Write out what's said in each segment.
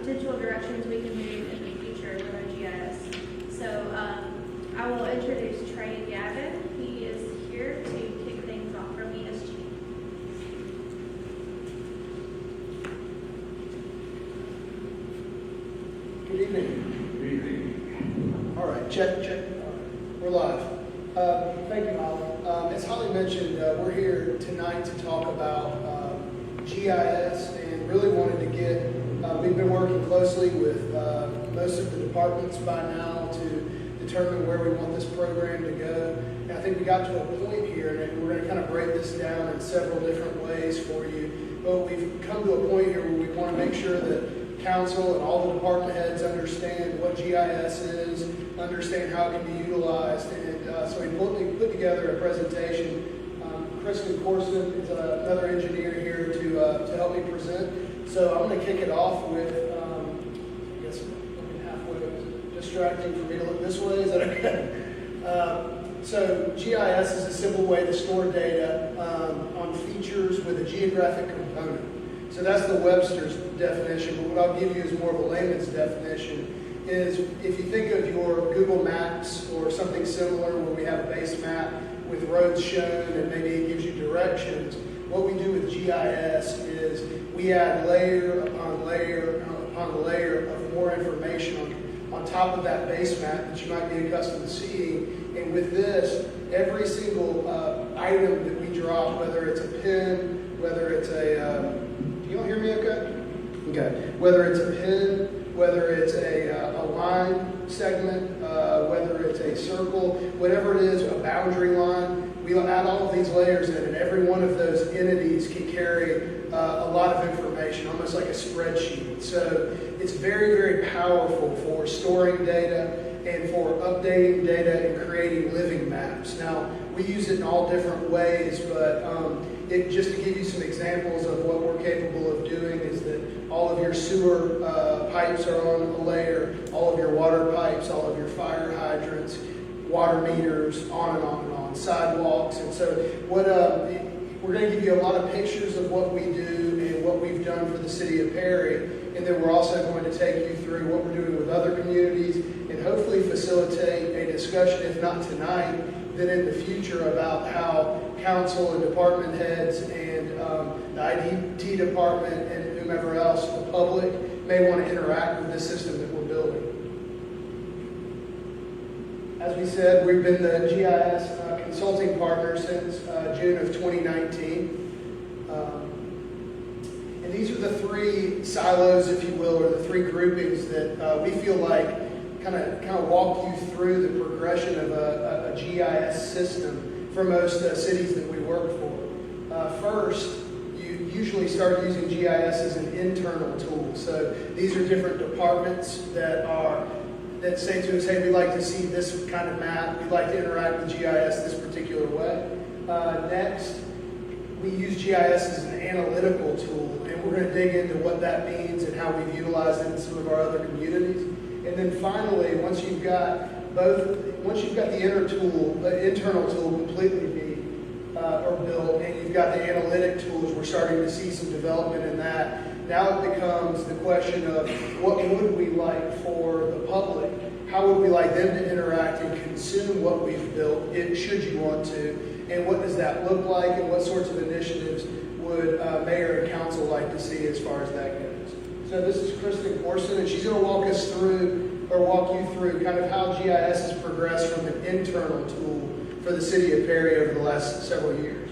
potential directions we can move in the future with our GIS. So I will introduce Trey Gavin. He is here to kick things off from ESG. Good evening. Good evening. All right, check. All right, we're live. Thank you, Molly. As Holly mentioned, we're here tonight to talk about GIS and really wanted to get, we've been working closely with most of the departments by now to determine where we want this program to go. And I think we got to a point here, and we're going to kind of break this down in several different ways for you. But we've come to a point here where we want to make sure that council and all the department heads understand what GIS is, understand how it can be utilized, and so we put together a presentation. Kristen Corson is another engineer here to help me present. So I'm going to kick it off with, I guess looking halfway, distracting for me to look this way. Is that okay? So GIS is a simple way to store data on features with a geographic component. So that's the Webster's definition, but what I'll give you is more of a layman's definition. Is if you think of your Google Maps or something similar where we have a base map with roads shown and maybe it gives you directions, what we do with GIS is we add layer upon layer upon layer of more information on top of that base map that you might be accustomed to seeing. And with this, every single item that we drop, whether it's a pin, whether it's a, you don't hear me okay? Okay. Whether it's a pin, whether it's a line segment, whether it's a circle, whatever it is, a boundary line, we'll add all of these layers in, and every one of those entities can carry a lot of information, almost like a spreadsheet. So it's very, very powerful for storing data and for updating data and creating living maps. Now, we use it in all different ways, but just to give you some examples of what we're capable of doing is that all of your sewer pipes are on a layer, all of your water pipes, all of your fire hydrants, water meters, on and on and on, sidewalks. And so what we're going to give you a lot of pictures of what we do and what we've done for the city of Perry, and then we're also going to take you through what we're doing with other communities and hopefully facilitate a discussion, if not tonight, then in the future about how council and department heads and the IT department and whomever else, the public, may want to interact with this system that we're building. As we said, we've been the GIS consulting partner since June of 2019. And these are the three silos, if you will, or the three groupings that we feel like kind of walk you through the progression of a GIS system for most cities that we work for. First, you usually start using GIS as an internal tool. So these are different departments that say to us, hey, we'd like to see this kind of map. We'd like to interact with GIS this particular way. Next, we use GIS as an analytical tool, and we're going to dig into what that means and how we've utilized it in some of our other communities. And then finally, once you've got the internal tool completely built, and you've got the analytic tools, we're starting to see some development in that. Now it becomes the question of what would we like for the public? How would we like them to interact and consume what we've built, should you want to? And what does that look like? And what sorts of initiatives would mayor and council like to see as far as that goes? So this is Kristen Corson, and she's going to walk you through kind of how GIS has progressed from an internal tool for the city of Perry over the last several years.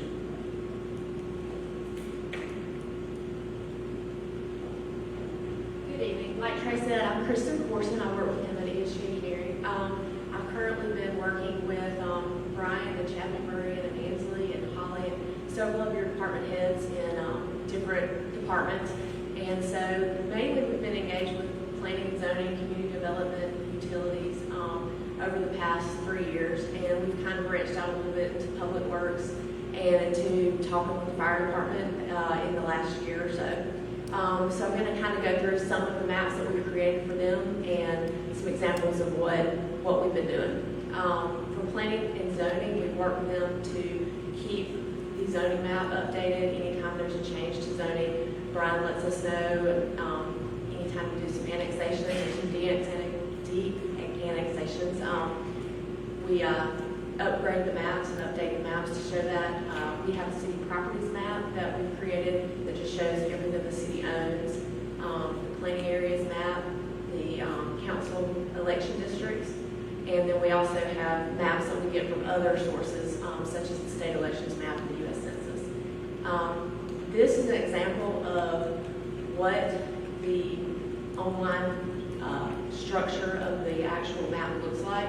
Good evening. Like Trey said, I'm Kristen Corson. I work with him at ESG Engineering. I've currently been working with Brian and Chapman Murray and Ansley and Holly and several of your department heads in different departments. And so mainly we've been engaged with planning and zoning, community development, utilities over the past 3 years. And we've kind of branched out a little bit into public works and into talking with the fire department in the last year or so. So I'm going to kind of go through some of the maps that we've created for them and some examples of what we've been doing. For planning and zoning, we've worked with them to keep the zoning map updated anytime there's a change to zoning. Brian lets us know anytime time to do some annexations or some de-annexations. We upgrade the maps and update the maps to show that. We have a city properties map that we've created that just shows everything the city owns. The planning areas map, the council election districts, and then we also have maps that we get from other sources, such as the state elections map and the U.S. Census. This is an example of what the online structure of the actual map looks like.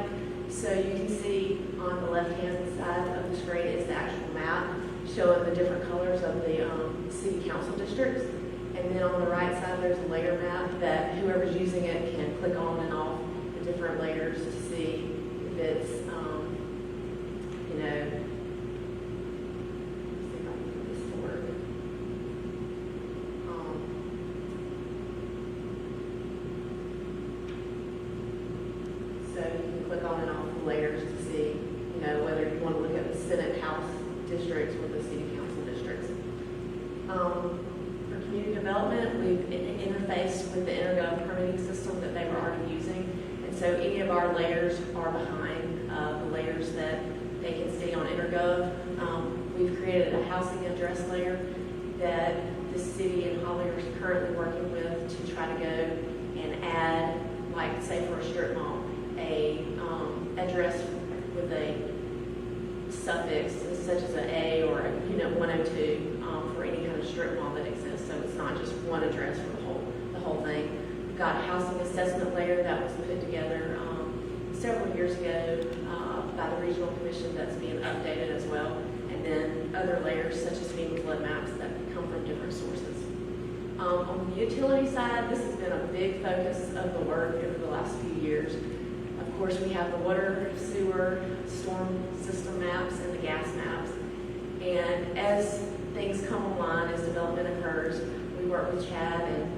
So you can see on the left-hand side of the screen is the actual map showing the different colors of the city council districts. And then on the right side, there's a layer map that whoever's using it can click on and off the different layers to see if it's, you know, let's see if I can get this to work. So you can click on and off the layers to see, you know, whether you want to look at the Senate House districts or the City Council districts. For community development, we've interfaced with the InterGov permitting system that they were already using. And so any of our layers are behind the layers that they can see on InterGov. We've created a housing address layer that the city and Holly are currently working with to try to go and add, like say for a strip mall, a address with a suffix such as an A or a 102 for any kind of strip mall that exists. So it's not just one address for the whole thing. We've got a housing assessment layer that was put together several years ago by the Regional Commission that's being updated as well. And then other layers such as FEMA flood maps that come from different sources. On the utility side, this has been a big focus of the work over the last few years. Of course, we have the water, sewer, storm system maps, and the gas maps. And as things come online, as development occurs, we work with Chad and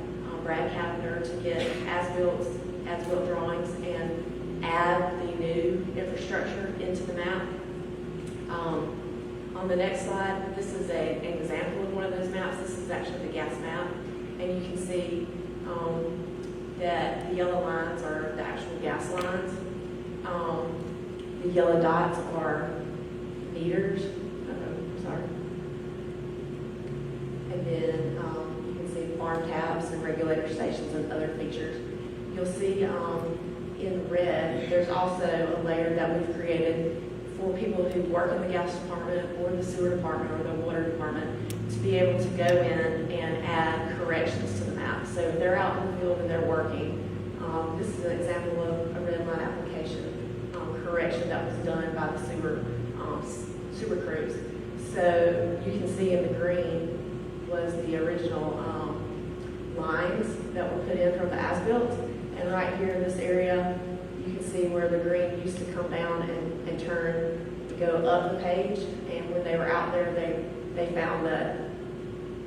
Brad Kavner to get as-built drawings and add the new infrastructure into the map. On the next slide, this is an example of one of those maps. This is actually the gas map. And you can see that the yellow lines are the actual gas lines. The yellow dots are meters. Sorry. And then you can see farm taps and regulator stations and other features. You'll see in red, there's also a layer that we've created for people who work in the gas department or the sewer department or the water department to be able to go in and add corrections to the map. So if they're out in the field and they're working, this is an example of a red line application correction that was done by the sewer crews. So you can see in the green was the original lines that were put in from the as-built. And right here in this area, you can see where the green used to come down and turn to go up the page. And when they were out there, they found that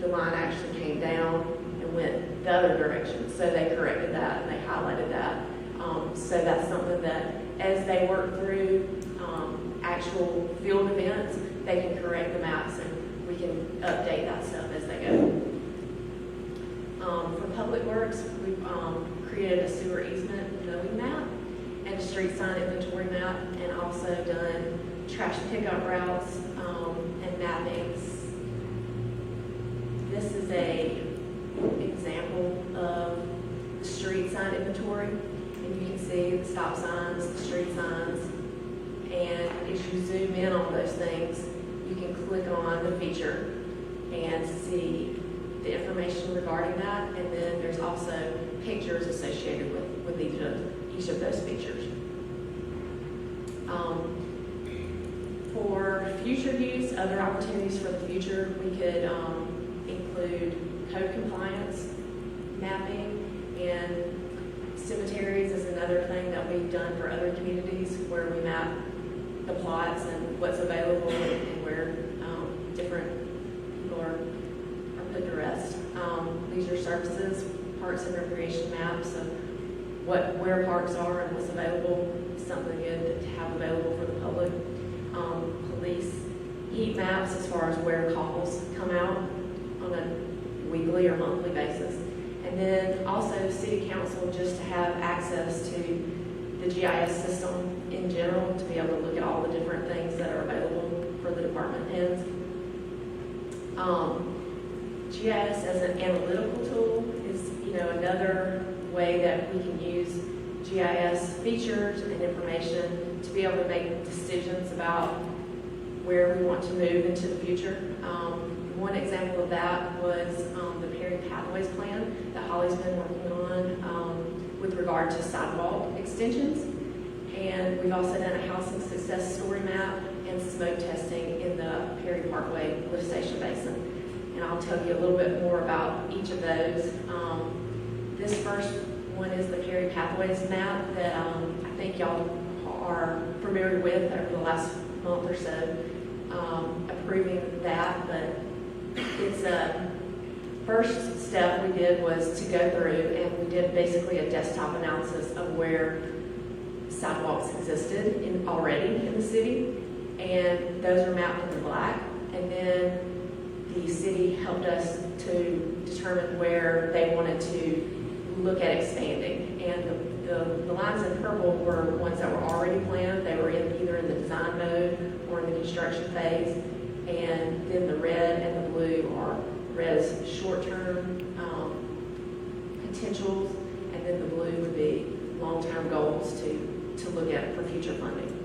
the line actually came down and went the other direction. So they corrected that and they highlighted that. So that's something that as they work through actual field events, they can correct the maps and we can update that stuff as they go. For public works, we've created a sewer easement mowing map and a street sign inventory map, and also done trash pickup routes and mappings. This is a example of the street sign inventory, and you can see the stop signs, the street signs, and if you zoom in on those things, you can click on the feature and see the information regarding that, and then there's also pictures associated with each of those features. For future use, other opportunities for the future, we could include code compliance, mapping, and cemeteries is another thing that we've done for other communities where we map the plots and what's available and where different people are put to rest. Leisure services, parks and recreation maps of where parks are and what's available, something good to have available for the public. Police heat maps as far as where calls come out on a weekly or monthly basis. And then also city council just to have access to the GIS system in general, to be able to look at all the different things that are available for the department heads. GIS as an analytical tool is, another way that we can use GIS features and information to be able to make decisions about where we want to move into the future. One example of that was the Kerry Pathways plan that Holly's been working on with regard to sidewalk extensions. And we've also done a housing success story map and smoke testing in the Perry Parkway lift station basin. And I'll tell you a little bit more about each of those. This first one is the Kerry Pathways Map that I think y'all are familiar with over the last month or so, approving that. But it's first step we did was to go through and we did basically a desktop analysis of where sidewalks existed already in the city, and those are mapped in black. And then the city helped us to determine where they wanted to look at expanding. And the lines in purple were ones that were already planned. They were either in the design mode or in the construction phase. And then the red and the blue are red's short-term potentials, and then the blue would be long-term goals to look at for future funding.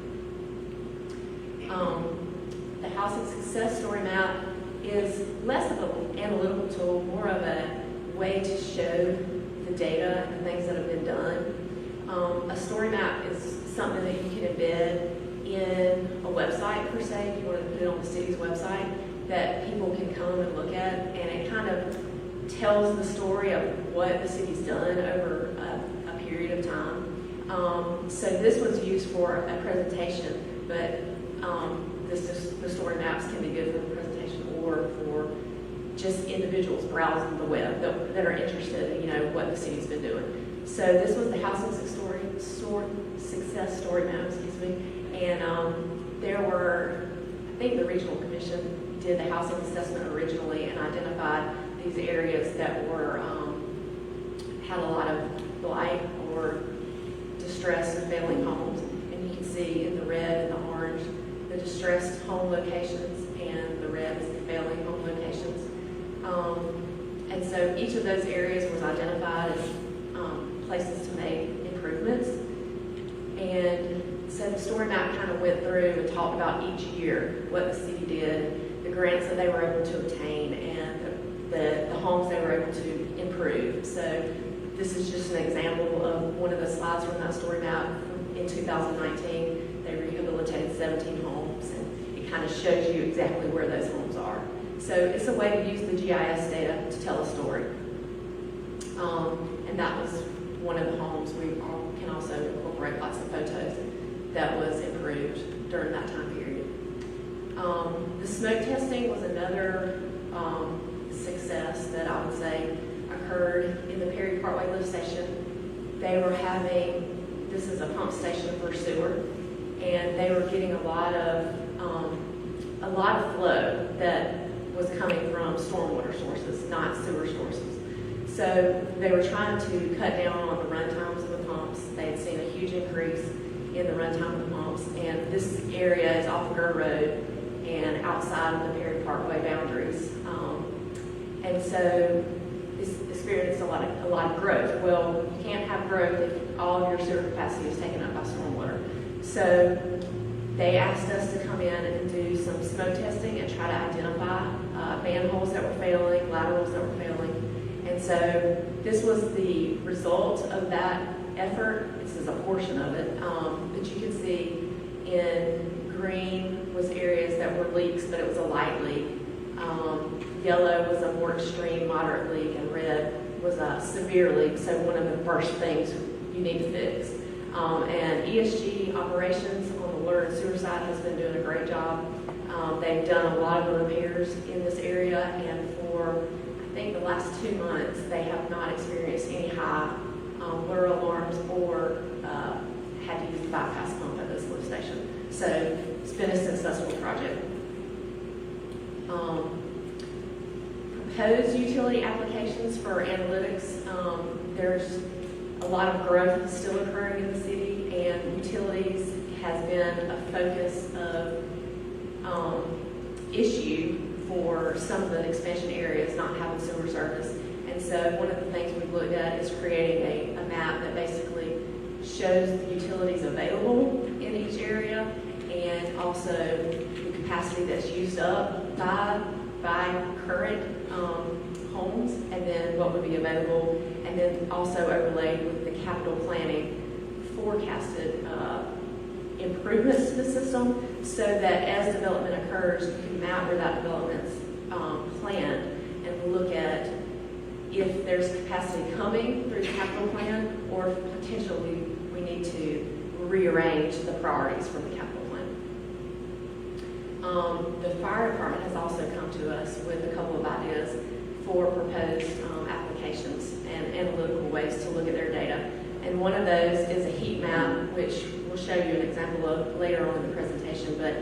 The housing success story map is less of an analytical tool, more of a way to show the data and things that have been done. A story map is something that you can embed in a website per se, if you want to put it on the city's website, that people can come and look at, and it kind of tells the story of what the city's done over a period of time. So this was used for a presentation, but the story maps can be good for the presentation or for just individuals browsing the web that are interested in what the city's been doing. So this was the housing success story map, and there were, I think the regional commission did the housing assessment originally and identified these areas that were had a lot of blight or distress and failing homes, and you can see in the red and the orange the distressed home locations, and the red is the failing home locations. And so each of those areas was identified as places to make improvements. And so the story map kind of went through and talked about each year what the city did, the grants that they were able to obtain, and the homes they were able to improve. So this is just an example of one of the slides from that story map. In 2019, they rehabilitated 17 homes, and it kind of shows you exactly where those homes are. So it's a way to use the GIS data to tell a story. And that was one of the homes. We can also incorporate lots of photos that was improved during that time period. The smoke testing was another success that I would say occurred in the Perry Parkway lift station. They were having, this is a pump station for sewer, and they were getting a lot of flow that was coming from stormwater sources, not sewer sources. So they were trying to cut down on the run times of the pumps. They had seen a huge increase in the runtime of the pumps, and this area is off Gurr Road and outside of the Perry Parkway boundaries. And so it's experienced a lot of growth. Well, you can't have growth if all of your sewer capacity is taken up by stormwater. So they asked us to come in and do some smoke testing and try to identify manholes that were failing, laterals that were failing. And so this was the result of that effort. This is a portion of it. But you can see in green was areas that were leaks, but it was a light leak. Yellow was a more extreme, moderate leak, and red was a severe leak. So one of the first things you need to fix. And ESG operations on the water and sewer side has been doing a great job. They've done a lot of the repairs in this area, and for I think the last 2 months they have not experienced any high water alarms or had to use the bypass pump at this lift station. So it's been a successful project. proposed utility applications for analytics. There's a lot of growth still occurring in the city, and utilities has been a focus of issue for some of the expansion areas not having sewer service. And so one of the things we've looked at is creating a map that basically shows the utilities available in each area, and also the capacity that's used up by current homes, and then what would be available, and then also overlaid with the capital planning forecasted improvements to the system, so that as development occurs, you can map where that development's planned and look at if there's capacity coming through the capital plan, or potentially we need to rearrange the priorities from the capital plan. The fire department has also come to us with a couple of ideas for proposed applications and analytical ways to look at their data. And one of those is a heat map, which we'll show you an example of later on in the presentation, but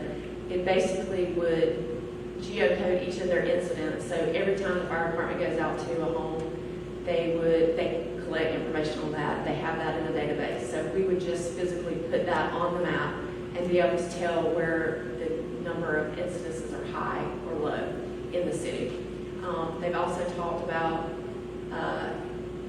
it basically would geocode each of their incidents. So every time the fire department goes out to a home, they collect information on that. They have that in a database. So we would just physically put that on the map and be able to tell where the number of incidences are high or low in the city. They've also talked about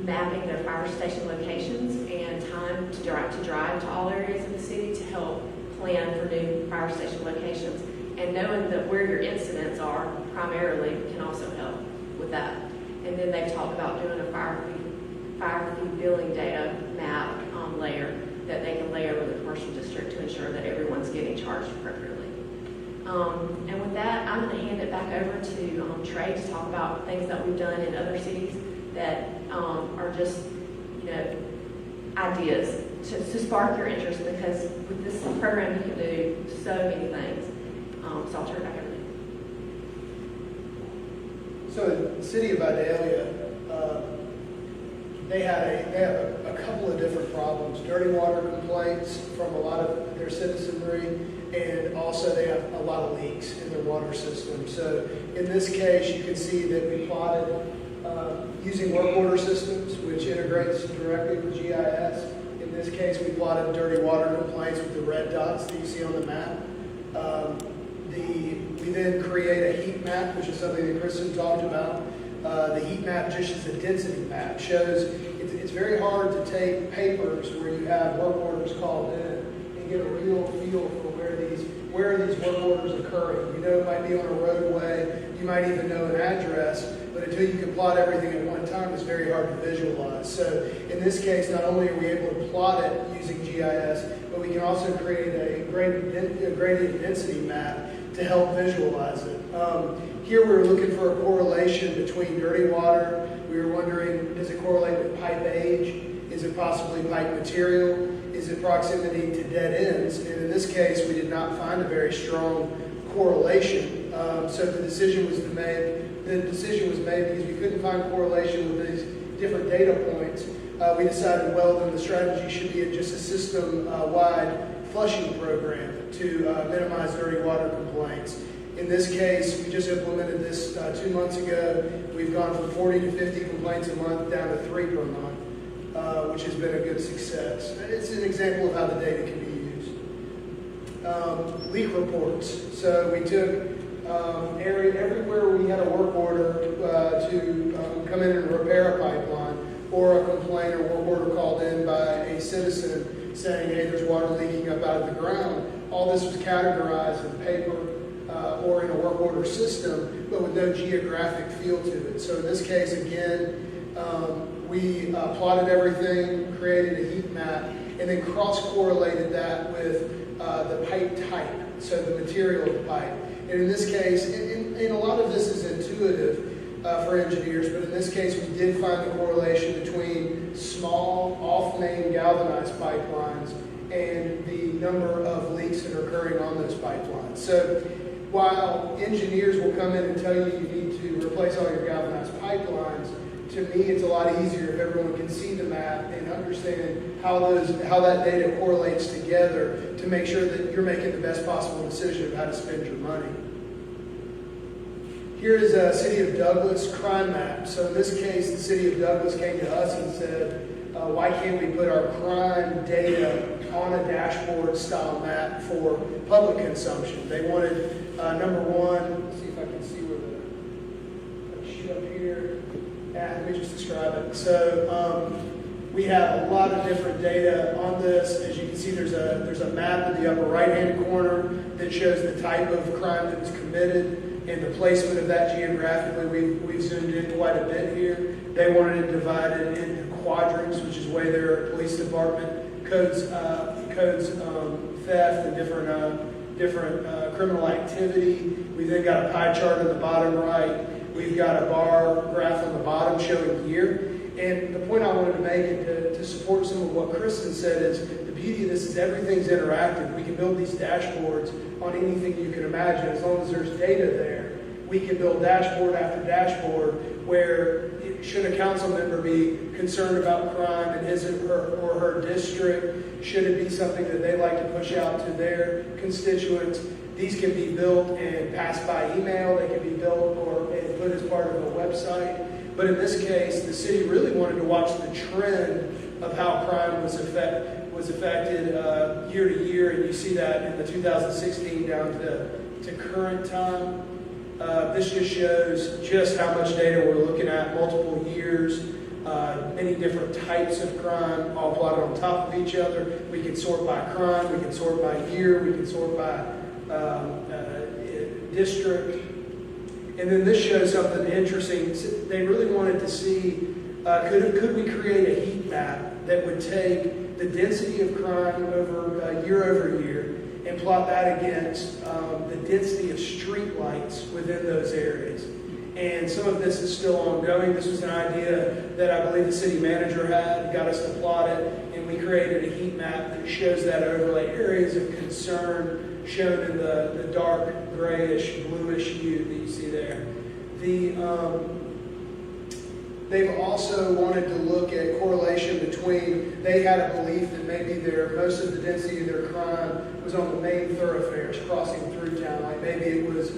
mapping their fire station locations and time to drive to all areas of the city to help plan for new fire station locations. And knowing that where your incidents are primarily can also help with that. And then they've talked about doing a fire fee billing data map layer that they can lay over the commercial district to ensure that everyone's getting charged appropriately. And with that, I'm going to hand it back over to Trey to talk about things that we've done in other cities that are just, ideas to spark your interest, because with this program you can do so many things. So I'll turn it back over to you. So the city of Vidalia, they have a couple of different problems. Dirty water complaints from a lot of their citizenry, and also they have a lot of leaks in their water system. So in this case, you can see that we plotted using work order systems, which integrates directly with GIS. In this case, we plotted dirty water complaints with the red dots that you see on the map. We then create a heat map, which is something that Kristen talked about. The heat map just is a density map. Shows it's very hard to take papers where you have work orders called in and get a real feel for where these work orders are occurring. It might be on a roadway, you might even know an address, but until you can plot everything at one time, it's very hard to visualize. So in this case, not only are we able to plot it using GIS, but we can also create a gradient density map to help visualize it. Here we were looking for a correlation between dirty water. We were wondering, does it correlate with pipe age? Is it possibly pipe material? Is it proximity to dead ends? And in this case, we did not find a very strong correlation. So the decision was made because we couldn't find correlation with these different data points. We decided, well, then the strategy should be just a system-wide flushing program to minimize dirty water complaints. In this case, we just implemented this 2 months ago. We've gone from 40 to 50 complaints a month down to 3 per month, which has been a good success. And it's an example of how the data can be used. Leak reports. So we took everywhere we had a work order to come in and repair a pipeline, or a complaint or work order called in by a citizen saying, hey, there's water leaking up out of the ground. All this was categorized in paper or in a work order system, but with no geographic feel to it. So in this case, again, we plotted everything, created a heat map, and then cross-correlated that with the pipe type, so the material of the pipe. And in this case, and a lot of this is intuitive for engineers, but in this case, we did find the correlation between small, off-name galvanized pipelines and the number of leaks that are occurring on those pipelines. So while engineers will come in and tell you you need to replace all your galvanized pipelines, to me it's a lot easier if everyone can see the map and understand how that data correlates together to make sure that you're making the best possible decision of how to spend your money. here is a City of Douglas crime map. So in this case, the City of Douglas came to us and said, why can't we put our crime data on a dashboard style map for public consumption? They wanted, number one, let's see if I can see where the shoot up here. Let me just describe it. So we have a lot of different data on this. As you can see, there's a map in the upper right-hand corner that shows the type of crime that was committed and the placement of that geographically. We've zoomed in quite a bit here. They wanted it divided into quadrants, which is where their police department codes theft and different criminal activity. We then got a pie chart on the bottom right. We've got a bar graph on the bottom showing year. And the point I wanted to make, and to support some of what Kristen said, is the beauty of this is everything's interactive. We can build these dashboards on anything you can imagine. As long as there's data there, we can build dashboard after dashboard where should a council member be concerned about crime in his or her district, should it be something that they like to push out to their constituents, these can be built and passed by email. They can be built and put as part of a website. But in this case, the city really wanted to watch the trend of how crime was affected year to year, and you see that in the 2016 down to current time. This just shows just how much data we're looking at, multiple years, many different types of crime, all plotted on top of each other. We can sort by crime, we can sort by year, we can sort by district. And then this shows something interesting. They really wanted to see, could we create a heat map that would take the density of crime over year and plot that against the density of street lights within those areas. And some of this is still ongoing. This was an idea that I believe the city manager had, got us to plot it, and we created a heat map that shows that overlay. Areas of concern shown in the dark grayish, bluish hue that you see there. They've also wanted to look at correlation between, they had a belief that maybe most of the density of their crime was on the main thoroughfares crossing through town. Like maybe it was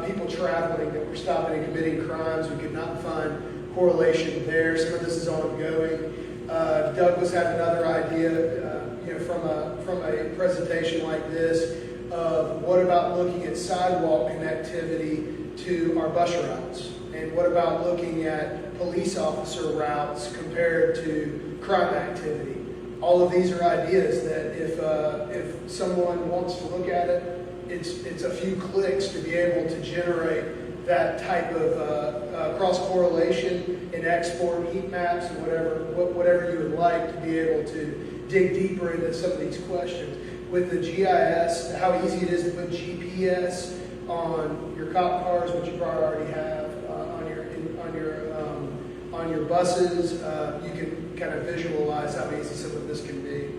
people traveling that were stopping and committing crimes. We could not find correlation there. Some of this is ongoing. Douglas had another idea, from a presentation like this, of what about looking at sidewalk connectivity to our bus routes? And what about looking at police officer routes compared to crime activity? All of these are ideas that if someone wants to look at it, it's a few clicks to be able to generate that type of cross-correlation and export heat maps and whatever you would like to be able to dig deeper into some of these questions. With the GIS, how easy it is to put GPS on your cop cars, which you probably already have, on your buses, you can kind of visualize how easy some of this can be.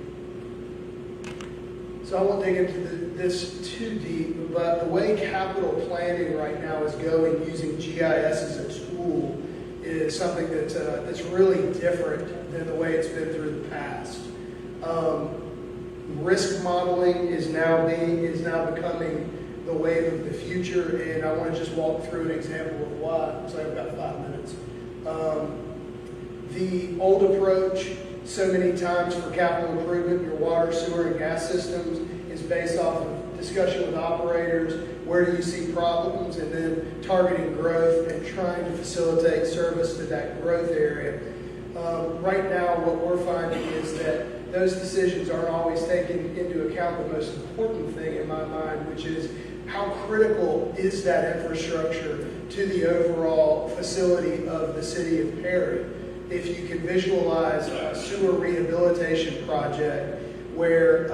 So I won't dig into this too deep, but the way capital planning right now is going using GIS as a tool is something that's really different than the way it's been through the past. Risk modeling is now becoming the wave of the future, and I want to just walk through an example of why. So I've got 5 minutes. The old approach, so many times for capital improvement, your water, sewer, and gas systems is based off of discussion with operators, where do you see problems, and then targeting growth and trying to facilitate service to that growth area. Right now, what we're finding is that those decisions aren't always taking into account the most important thing in my mind, which is how critical is that infrastructure to the overall facility of the city of Perry. If you can visualize a sewer rehabilitation project where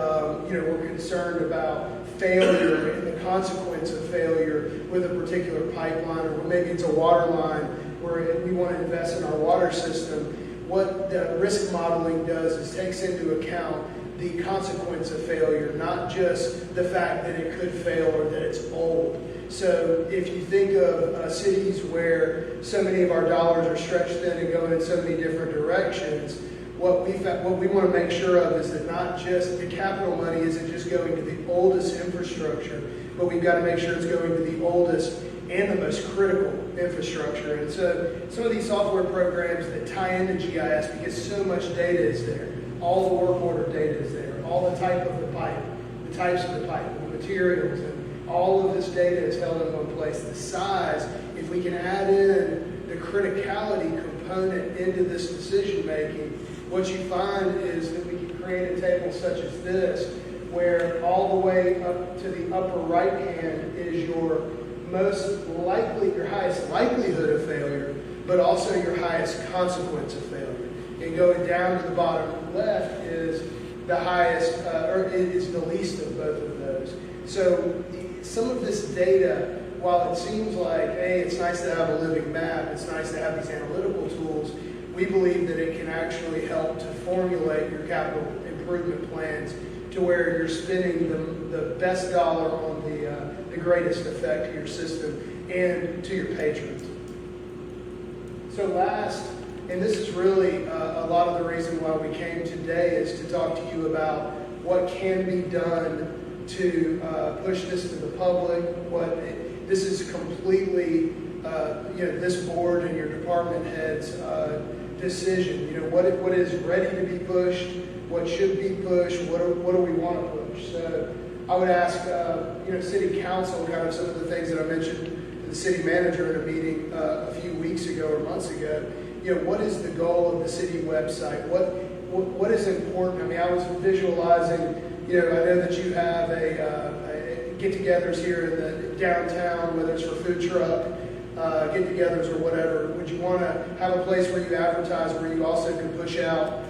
we're concerned about failure and the consequence of failure with a particular pipeline, or maybe it's a water line where we want to invest in our water system, what the risk modeling does is takes into account the consequence of failure, not just the fact that it could fail or that it's old. So if you think of cities where so many of our dollars are stretched thin and going in so many different directions, what we want to make sure of is that not just the capital money isn't just going to the oldest infrastructure, but we've got to make sure it's going to the oldest and the most critical infrastructure. And so some of these software programs that tie into GIS, because so much data is there, all the work order data is there, all the type of the pipe, the types of the pipe, the materials, and all of this data is held in one place. The size, if we can add in the criticality component into this decision making, what you find is that we can create a table such as this, where all the way up to the upper right hand is your most likely, your highest likelihood of failure, but also your highest consequence of failure. And going down to the bottom left is the highest, or it is the least of both of those. So some of this data, while it seems like, hey, it's nice to have a living map, it's nice to have these analytical tools, we believe that it can actually help to formulate your capital improvement plans to where you're spending the best dollar on the greatest effect to your system and to your patrons. So last, and this is really a lot of the reason why we came today, is to talk to you about what can be done to push this to the public. This is completely this board and your department heads decision. What is ready to be pushed, what should be pushed, what do we want to push. So I would ask City Council, kind of some of the things that I mentioned to the city manager in a meeting a few weeks ago or months ago. What is the goal of the city website? What is important? I mean, I was visualizing, I know that you have a get-togethers here in the downtown, whether it's for food truck, get-togethers or whatever. Would you want to have a place where you advertise, where you also can push out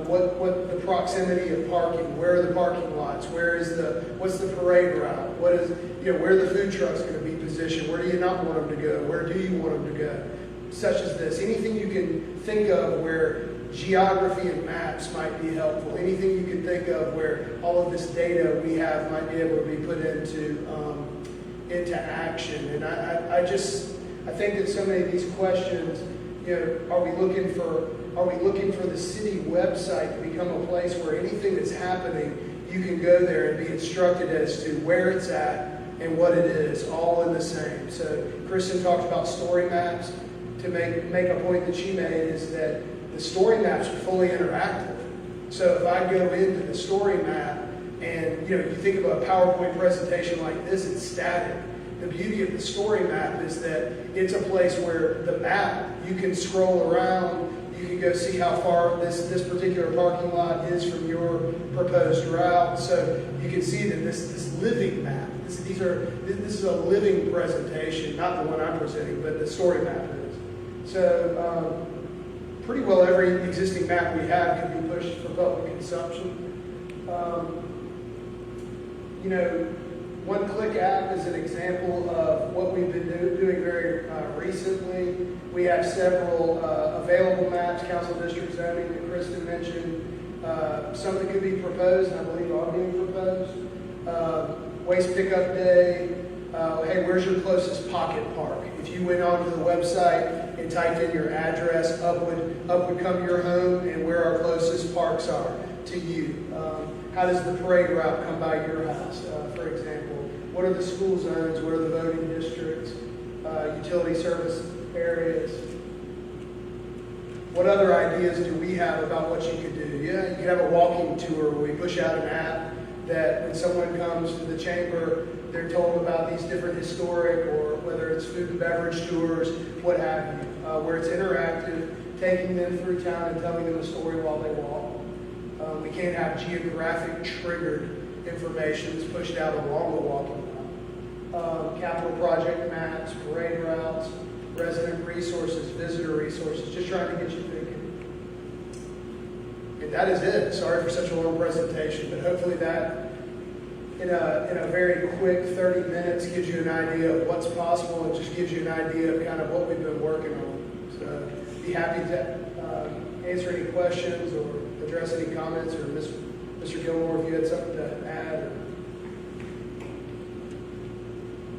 what the proximity of parking? Where are the parking lots? What's the parade route? What is where the food truck's going to be positioned? Where do you not want them to go? Where do you want them to go? Such as this. Anything you can think of where geography and maps might be helpful. Anything you can think of where all of this data we have might be able to be put into action. And I think that so many of these questions, are we looking for the city website to become a place where anything that's happening, you can go there and be instructed as to where it's at and what it is, all in the same. So Kristen talked about story maps. To make a point that she made is that the story maps are fully interactive. So if I go into the story map and you think about a PowerPoint presentation like this, it's static. The beauty of the story map is that it's a place where the map, you can scroll around, you can go see how far this particular parking lot is from your proposed route. So you can see that this living map, this is a living presentation, not the one I'm presenting, but the story map is. So pretty well every existing map we have can be pushed for public consumption. One-click app is an example of what we've been doing very recently. We have several available maps, council district zoning that Kristen mentioned. Some that could be proposed, and I believe are being proposed. Waste pickup day. Hey, where's your closest pocket park? If you went onto the website and typed in your address, up would come your home and where our closest parks are to you. How does the parade route come by your house, for example? What are the school zones? What are the voting districts? Utility service areas? What other ideas do we have about what you could do? Yeah, you could have a walking tour where we push out an app that when someone comes to the chamber, they're told about these different historic, or whether it's food and beverage tours, what have you, where it's interactive, taking them through town and telling them a story while they walk. We can't have geographic triggered information that's pushed out along the walking route. Capital project maps, parade routes, resident resources, visitor resources, just trying to get you thinking. And that is it. Sorry for such a long presentation, but hopefully that in a very quick 30 minutes gives you an idea of what's possible and just gives you an idea of kind of what we've been working on. So be happy to answer any questions or address any comments, or Mr. Gilmore, if you had something to add.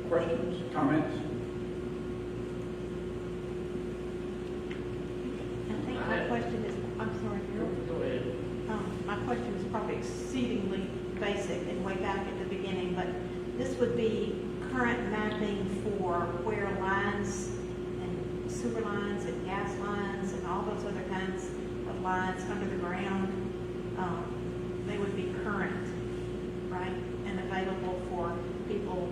Questions, comments? I think my question is, I'm sorry, Go ahead. my question is probably exceedingly basic and way back at the beginning, but this would be current mapping for where lines and sewer lines and gas lines and all those other kinds of lines under the ground, they would be current, right? And available for people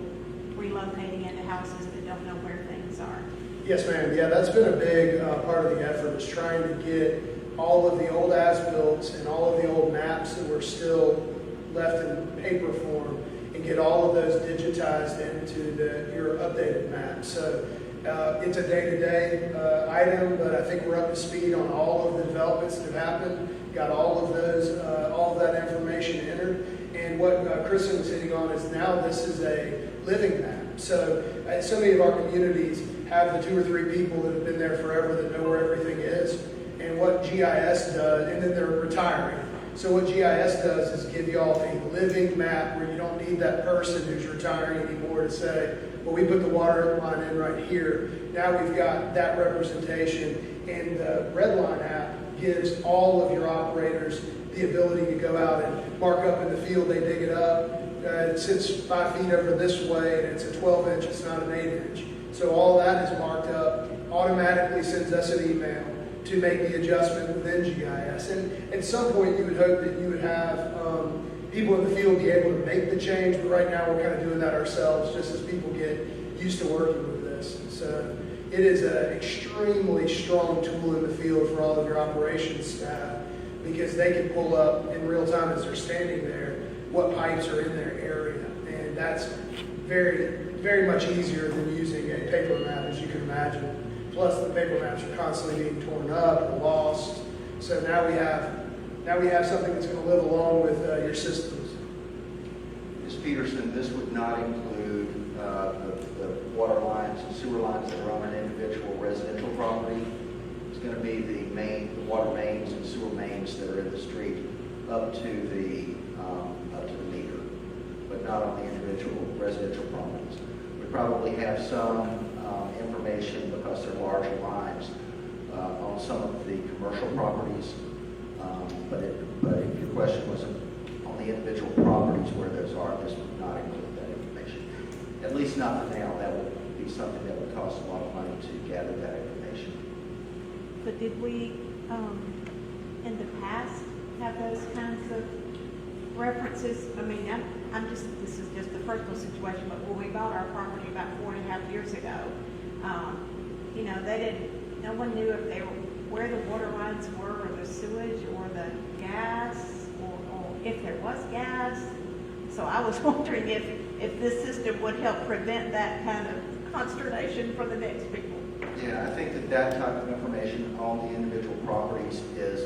relocating into houses that don't know where things are. Yes, ma'am. Yeah, that's been a big part of the effort, is trying to get all of the old as-built and all of the old maps that were still left in paper form, and get all of those digitized into your updated map. So it's a day-to-day item, but I think we're up to speed on all of the developments that have happened. Got all of those, all of that information entered. And what Kristen was hitting on is now this is a living map. So many of our communities have the 2 or 3 people that have been there forever that know where everything is. And what GIS does, and then they're retiring. So what GIS does is give y'all a living map where you don't need that person who's retiring anymore to say, well, we put the water line in right here. Now we've got that representation. And the Red Line app gives all of your operators the ability to go out and mark up in the field. They dig it up. It sits 5 feet over this way, and it's a 12-inch. It's not an 8-inch. So all that is marked up, automatically sends us an email to make the adjustment within GIS. And at some point, you would hope that you would have people in the field be able to make the change, but right now we're kind of doing that ourselves just as people get used to working with this. So it is an extremely strong tool in the field for all of your operations staff, because they can pull up in real time as they're standing there what pipes are in their area. And that's very, very much easier than using a paper map, as you can imagine. Plus, the paper maps are constantly being torn up or lost. So now we have something that's going to live along with your systems. Ms. Peterson, this would not include the water lines and sewer lines that are on an individual residential property. It's going to be the water mains and sewer mains that are in the street up to the meter, but not on the individual residential properties. We probably have some information, because they're larger lines, on some of the commercial properties. But if your question was on the individual properties where those are, this would not include that information. At least not for now. That would be something that would cost a lot of money to gather that information. But did we, in the past, have those kinds of references? I mean, this is just a personal situation, but when we bought our property about 4.5 years ago, no one knew if they were, where the water lines were, or the sewage, or the gas, or if there was gas. So I was wondering if this system would help prevent that kind of consternation for the next people. Yeah, I think that type of information on the individual properties is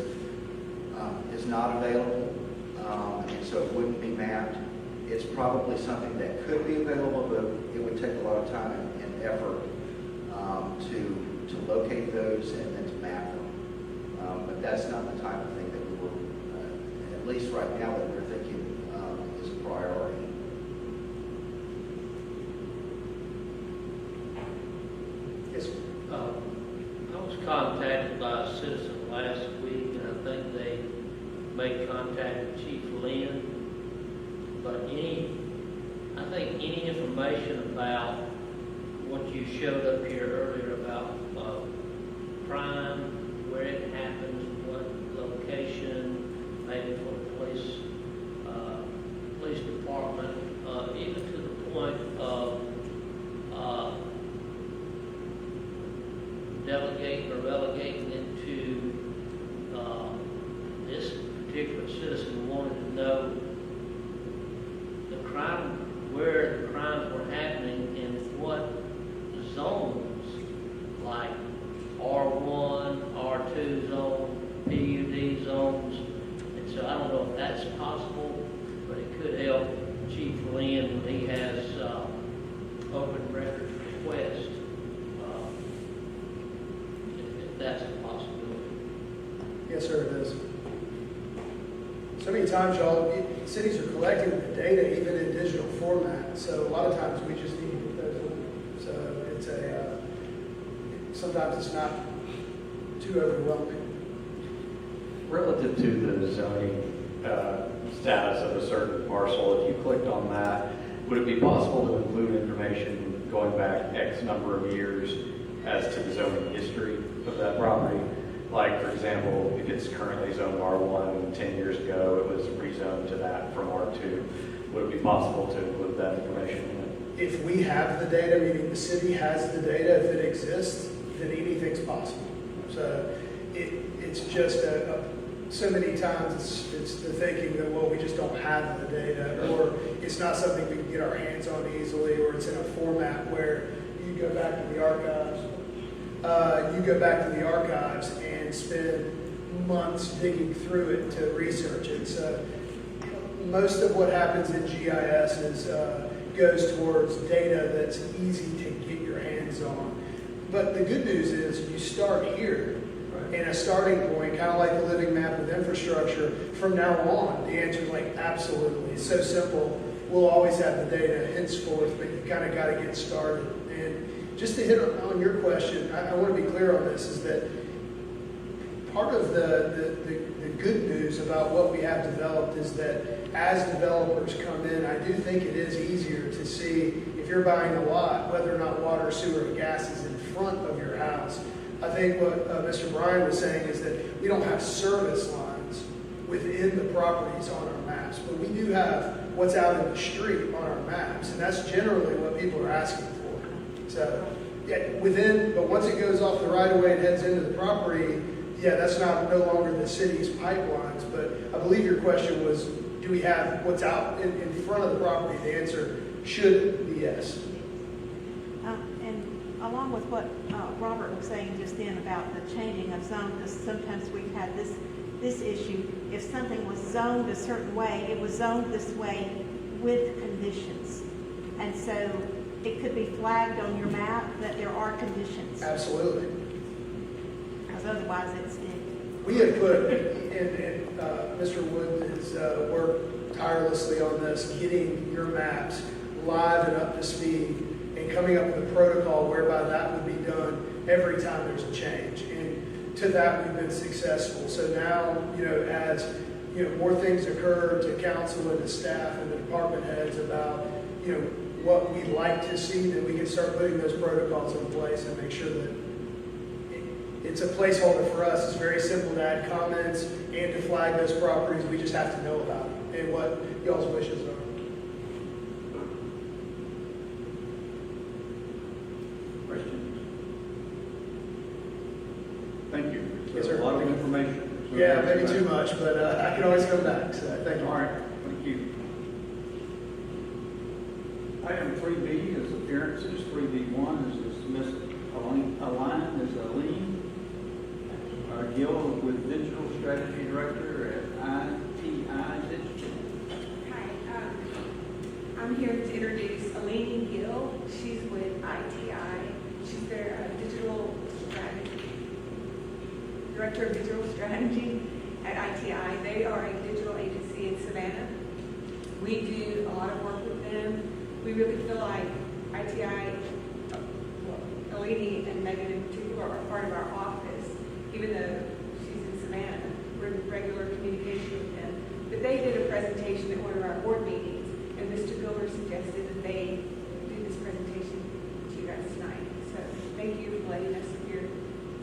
not available, and so it wouldn't be mapped. It's probably something that could be available, but it would take a lot of time and effort to locate those and then to map them. But that's not the type of thing that we were, at least right now, that we're thinking is a priority. Yes, sir. I was contacted by a citizen last week, and I think they made contact with Chief Lynn. But I think any information about what you showed up here earlier about crime, where it happens, what location, maybe for the police department, even to the point of delegating or relegating it to this particular citizen wanted to know the crime, where the crimes were happening and what zones, like R1, R2 zone, PUD zones. And so I don't know if that's possible, but it could help Chief Lynn when he has open records request, if that's a possibility. Yes, sir, it is. So many times, y'all, cities are collecting the data even in digital format. So a lot of times we just need to put those in. So it's sometimes it's not too overwhelming. Relative to the zoning status of a certain parcel, if you clicked on that, would it be possible to include information going back X number of years as to the zoning history of that property? Like, for example, if it's currently zoned R1, 10 years ago it was rezoned to that from R2. Would it be possible to include that information in it? If we have the data, meaning the city has the data, if it exists, then anything's possible. So it's just so many times it's the thinking that, well, we just don't have the data, or it's not something we can get our hands on easily, or it's in a format where you go back to the archives. And spend months digging through it to research it. So most of what happens in GIS goes towards data that's easy to get your hands on. But the good news is you start here. And a starting point, kind of like the living map with infrastructure, from now on, the answer is like absolutely. It's so simple. We'll always have the data henceforth, but you kind of got to get started. And just to hit on your question, I want to be clear on this, is that part of the good news about what we have developed is that as developers come in, I do think it is easier to see if you're buying a lot, whether or not water, sewer, and gas is in front of your house. I think what Mr. Bryan was saying is that we don't have service lines within the properties on our maps, but we do have what's out in the street on our maps, and that's generally what people are asking for. So, yeah, but once it goes off the right of way and heads into the property, yeah, that's no longer the city's pipelines. But I believe your question was, do we have what's out in front of the property? The answer should be yes. And along with what Robert was saying just then about the changing of zone, because sometimes we've had this issue. If something was zoned a certain way, it was zoned this way with conditions. And so it could be flagged on your map that there are conditions. Absolutely. Because otherwise it's We have put, and Mr. Wood has worked tirelessly on this, getting your maps live and up to speed, and coming up with a protocol whereby that would be done every time there's a change. And to that, we've been successful. So now, as more things occur to council and to staff and the department heads about, what we'd like to see, then we can start putting those protocols in place and make sure that it's a placeholder for us. It's very simple to add comments and to flag those properties. We just have to know about it and what y'all's wishes are. Questions? Thank you. Yes, sir. A lot of information. Yeah, maybe too much, but I can always come back. So thank you. All right, thank you. Item 3B is appearances. 3B1 is dismissed. Elena Gill with Digital Strategy Director at ITI Digital. Hi, I'm here to introduce Elena Gill. She's with ITI. She's their digital strategy, Director of Digital Strategy at ITI. They are a digital agency in Savannah. We do a lot of work with them. We really feel like ITI, Eleni and Megan in particular, are part of our office, even though she's in Savannah. We're in regular communication with them. But they did a presentation at one of our board meetings, and Mr. Gilbert suggested that they do this presentation to you guys tonight. So thank you for letting us here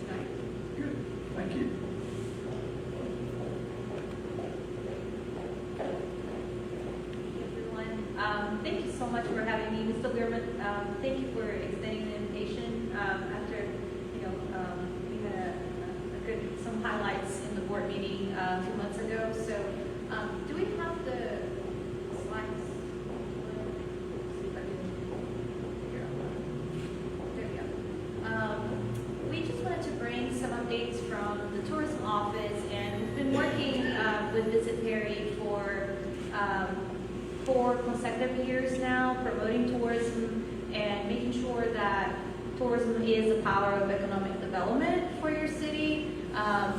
tonight. Good, thank you. Thank you so much for having me, Mr. Learman. Thank you for extending the invitation. After we had some highlights in the board meeting 2 months ago. So, do we have the slides? See if I can figure out. There we go. We just wanted to bring some updates from the tourism office, and we've been working with Visit Perry for 4 consecutive years now, promoting tourism and making sure that tourism is a power of economic development for your city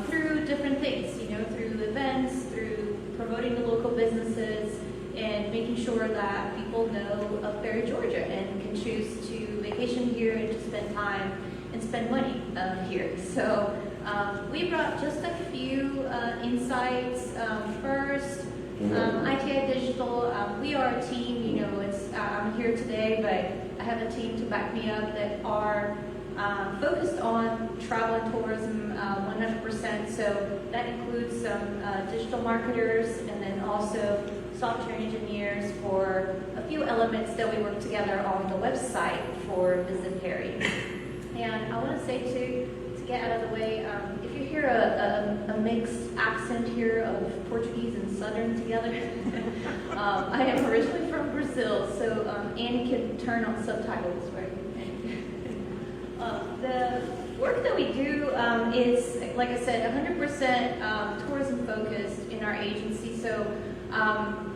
through different things, through events, through promoting the local businesses, and making sure that people know of Perry, Georgia, and can choose to vacation here and to spend time and spend money here. So we brought just a few insights. First, IKEA Digital, we are a team, you know, I'm here today, but I have a team to back me up that are focused on travel and tourism 100%. So that includes some digital marketers and then also software engineers for a few elements that we work together on the website for Visit Perry. And I want to say to get out of the way, if you hear a mixed accent here of Portuguese and Southern together, I am originally from Brazil, so Annie can turn on subtitles, right? The work that we do is, like I said, 100% tourism focused in our agency. So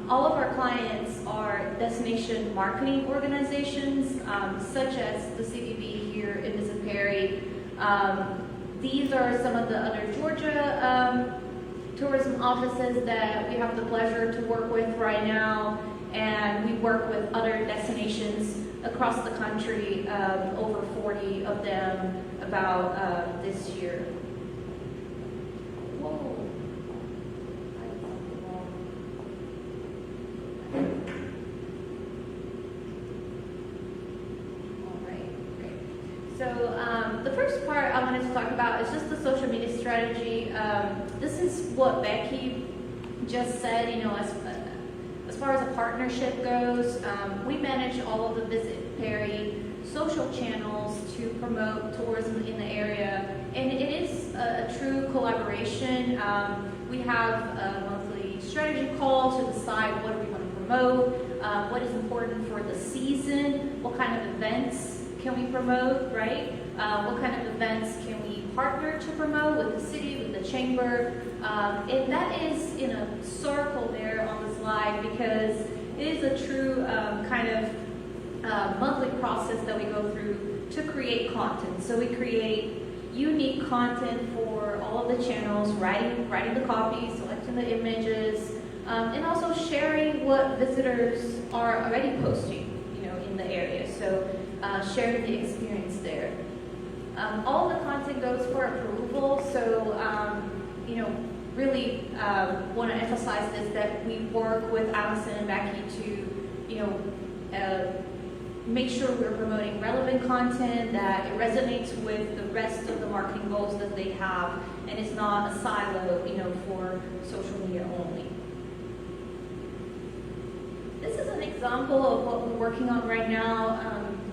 all of our clients are destination marketing organizations, such as the CVB here in Visit Perry. These are some of the other Georgia tourism offices that we have the pleasure to work with right now, and we work with other destinations across the country, over 40 of them about this year. Whoa. All right, great. So the first part I wanted to talk about is just the social media strategy. This is what Becky just said, you know, as far as a partnership goes, we manage all of the Visit Perry social channels to promote tourism in the area, and it is a true collaboration. We have a monthly strategy call to decide what we want to promote, what is important for the season, what kind of events can we promote, right? What kind of events can we partner to promote with the city, with the chamber, and that is in a circle there on the slide because it is a true kind of monthly process that we go through to create content. So we create unique content for all of the channels, writing the copy, selecting the images, and also sharing what visitors are already posting, you know, in the area. So sharing the experience there. All the content goes for approval, so you know, really want to emphasize this, that we work with Allison and Becky to, you know, make sure we're promoting relevant content, that it resonates with the rest of the marketing goals that they have, and it's not a silo, you know, for social media only. This is an example of what we're working on right now.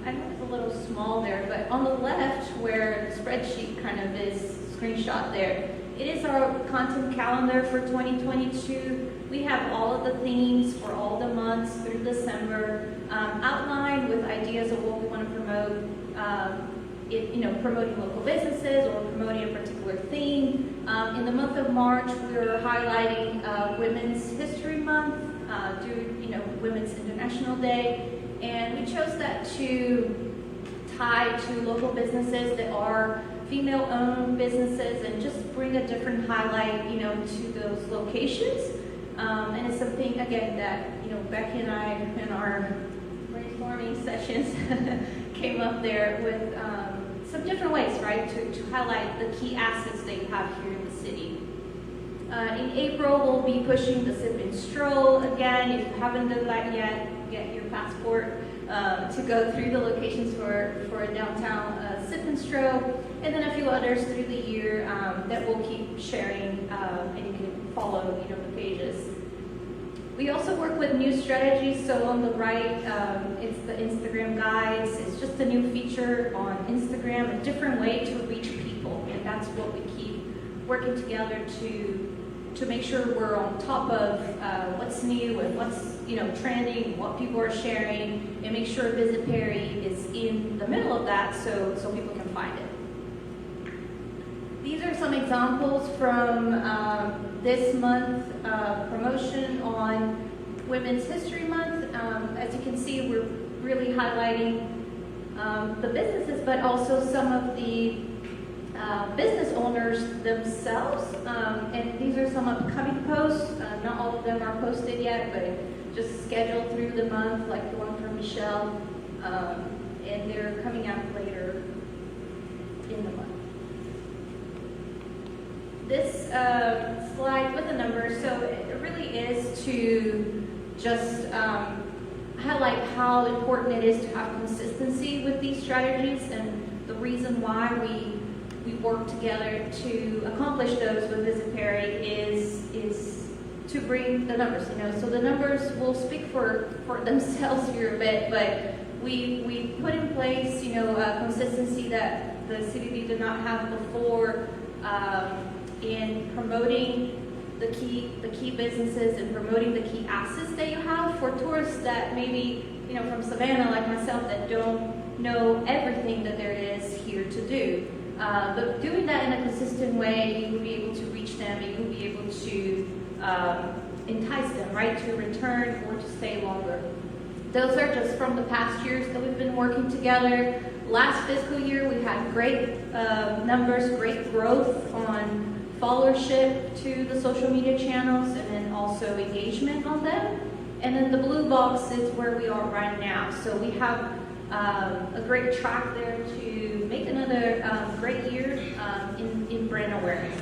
I know it's a little small there, but on the left where the spreadsheet kind of is screenshot there, it is our content calendar for 2022. We have all of the themes for all the months through December, outlined with ideas of what we want to promote, you know, promoting local businesses or promoting a particular theme. In the month of March, we're highlighting Women's History Month, you know, Women's International Day. And we chose that to tie to local businesses that are female-owned businesses and just bring a different highlight, you know, to those locations. And it's something, again, that, you know, Becky and I in our brainstorming sessions came up there with some different ways, right, to highlight the key assets that you have here in the city. In April, we'll be pushing the Sip and Stroll again. If you haven't done that yet, get your passport to go through the locations for a downtown Sip and Stroll, and then a few others through the year that we'll keep sharing, and you can follow, you know, the pages. We also work with new strategies. So on the right, it's the Instagram guides. It's just a new feature on Instagram, a different way to reach people, and that's what we keep working together to make sure we're on top of what's new and what's, you know, trending, what people are sharing, and make sure Visit Perry is in the middle of that so people can find it. These are some examples from this month promotion on Women's History Month. As you can see, we're really highlighting the businesses, but also some of the business owners themselves, and these are some upcoming posts. Not all of them are posted yet, but just scheduled through the month, like the one from Michelle, and they're coming out later in the month. this slide with the numbers, so it really is to just highlight how important it is to have consistency with these strategies, and the reason why we work together to accomplish those with Visit Perry is to bring the numbers. So the numbers will speak for themselves here a bit, but we put in place consistency that the CBP did not have before in promoting the key businesses and promoting the key assets that you have for tourists that maybe from Savannah like myself that don't know everything that there is here to do. But doing that in a consistent way, you will be able to reach them, and you will be able to entice them, right, to return or to stay longer. Those are just from the past years that we've been working together. Last fiscal year, we had great numbers, great growth on followership to the social media channels, and then also engagement on them. And then the blue box is where we are right now. So we have a great track there to make another great year in brand awareness.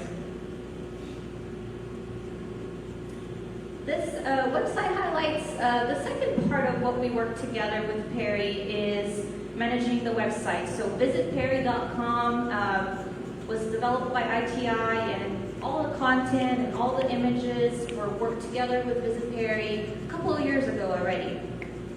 This website highlights the second part of what we work together with Perry is managing the website. So Visit perry.ga.gov was developed by ITI, and all the content and all the images were worked together with Visit Perry a couple of years ago already.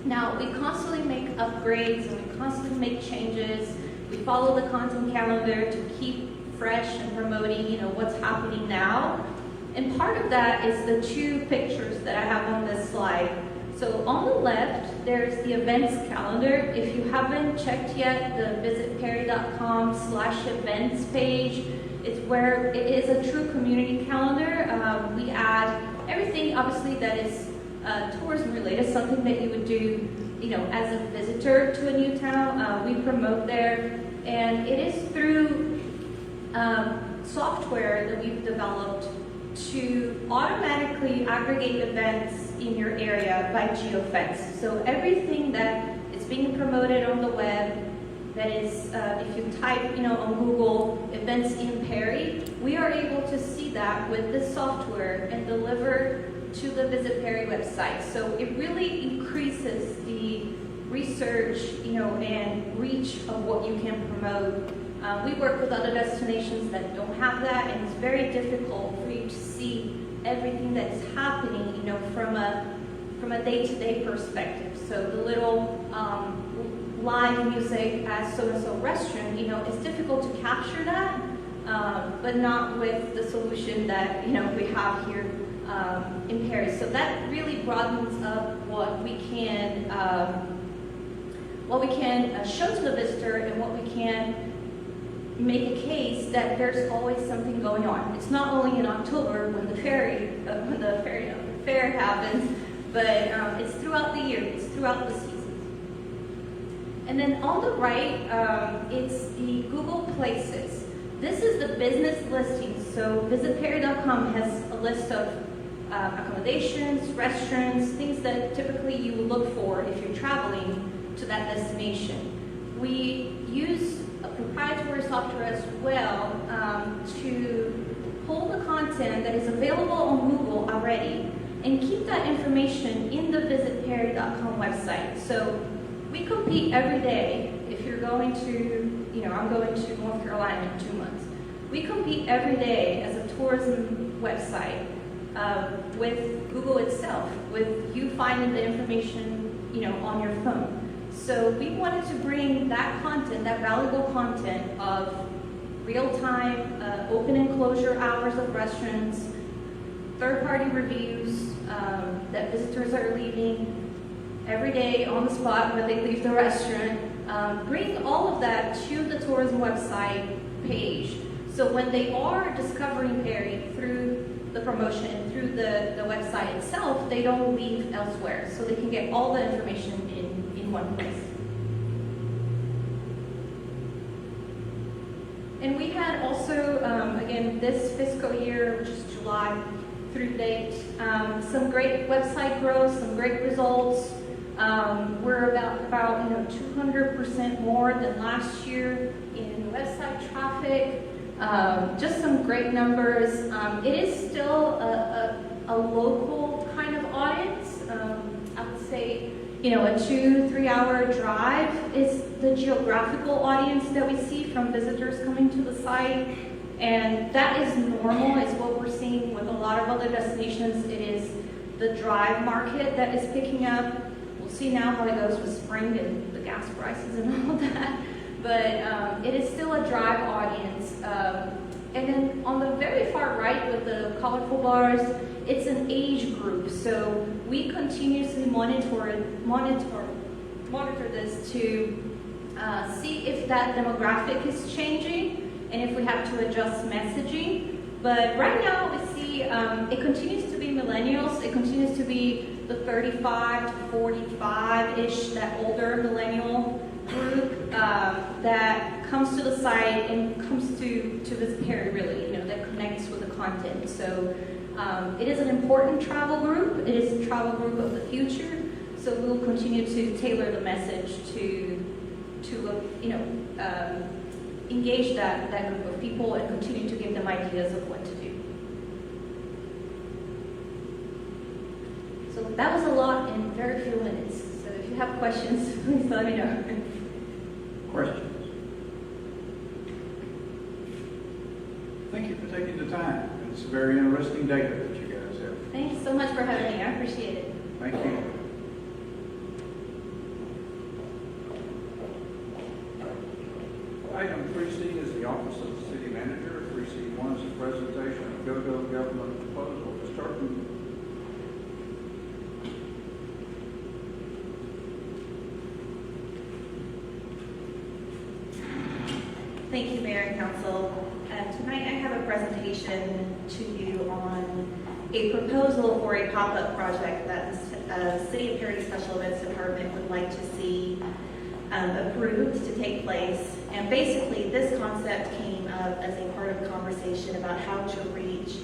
Now, we constantly make upgrades and we constantly make changes. We follow the content calendar to keep fresh and promoting, what's happening now. And part of that is the two pictures that I have on this slide. So on the left, there's the events calendar. If you haven't checked yet, the visitperry.com/events page, it's where it is a true community calendar. We add everything, obviously, that is tourism related, something that you would do, as a visitor to a new town. We promote there, and it is through software that we've developed to automatically aggregate events in your area by geofence. So everything that is being promoted on the web, that is, if you type, on Google, events in Perry, we are able to see that with this software and deliver to the Visit Perry website. So it really increases the research, and reach of what you can promote. We work with other destinations that don't have that, and it's very difficult for you to see everything that's happening, from a day-to-day perspective. So the little live music at so-and-so restaurant, it's difficult to capture that, but not with the solution that we have here in Perry. So that really broadens up what we can show to the visitor, and what we can make a case that there's always something going on. It's not only in October when the fair happens, but it's throughout the year. It's throughout the seasons. And then on the right, it's the Google Places. This is the business listings. So visitperry.com has a list of accommodations, restaurants, things that typically you would look for if you're traveling to that destination. We use a proprietary software as well to pull the content that is available on Google already and keep that information in the visitperry.com website. So we compete every day. If you're going to, I'm going to North Carolina in 2 months. We compete every day as a tourism website with Google itself, with you finding the information, on your phone. So we wanted to bring that content, that valuable content of real-time open and closure hours of restaurants, third-party reviews that visitors are leaving every day on the spot when they leave the restaurant, bring all of that to the tourism website page. So when they are discovering Perry through the promotion and through the website itself, they don't leave elsewhere. So they can get all the information in one place. And we had also, again, this fiscal year, which is July through date, some great website growth, some great results. We're about 200% more than last year in website traffic. Just some great numbers. It is still a local kind of audience. I would say, a 2-3 hour drive is the geographical audience that we see from visitors coming to the site. And that is normal, is what we're seeing with a lot of other destinations. It is the drive market that is picking up. We'll see now how it goes with spring and the gas prices and all that. But it is still a drive audience. And then on the very far right with the colorful bars, it's an age group. So we continuously monitor this to see if that demographic is changing and if we have to adjust messaging. But right now we see it continues to be millennials. It continues to be the 35 to 45-ish, that older millennial group that comes to the site and comes to visit Perry, really, that connects with the content. So it is an important travel group. It is a travel group of the future. So we'll continue to tailor the message to engage that group of people and continue to give them ideas of what to do. So that was a lot in very few minutes. So if you have questions, please let me know. Questions? Thank you for taking the time. It's very interesting data that you guys have. Thanks so much for having me. I appreciate it. Thank you. Item 3C is the Office of the City Manager. 3C1 is a presentation of Gogogo government proposal for starting. Thank you, Mayor and Council. Tonight I have a presentation to you on a proposal for a pop-up project that the City of Perry Special Events Department would like to see approved to take place. And basically this concept came up as a part of a conversation about how to reach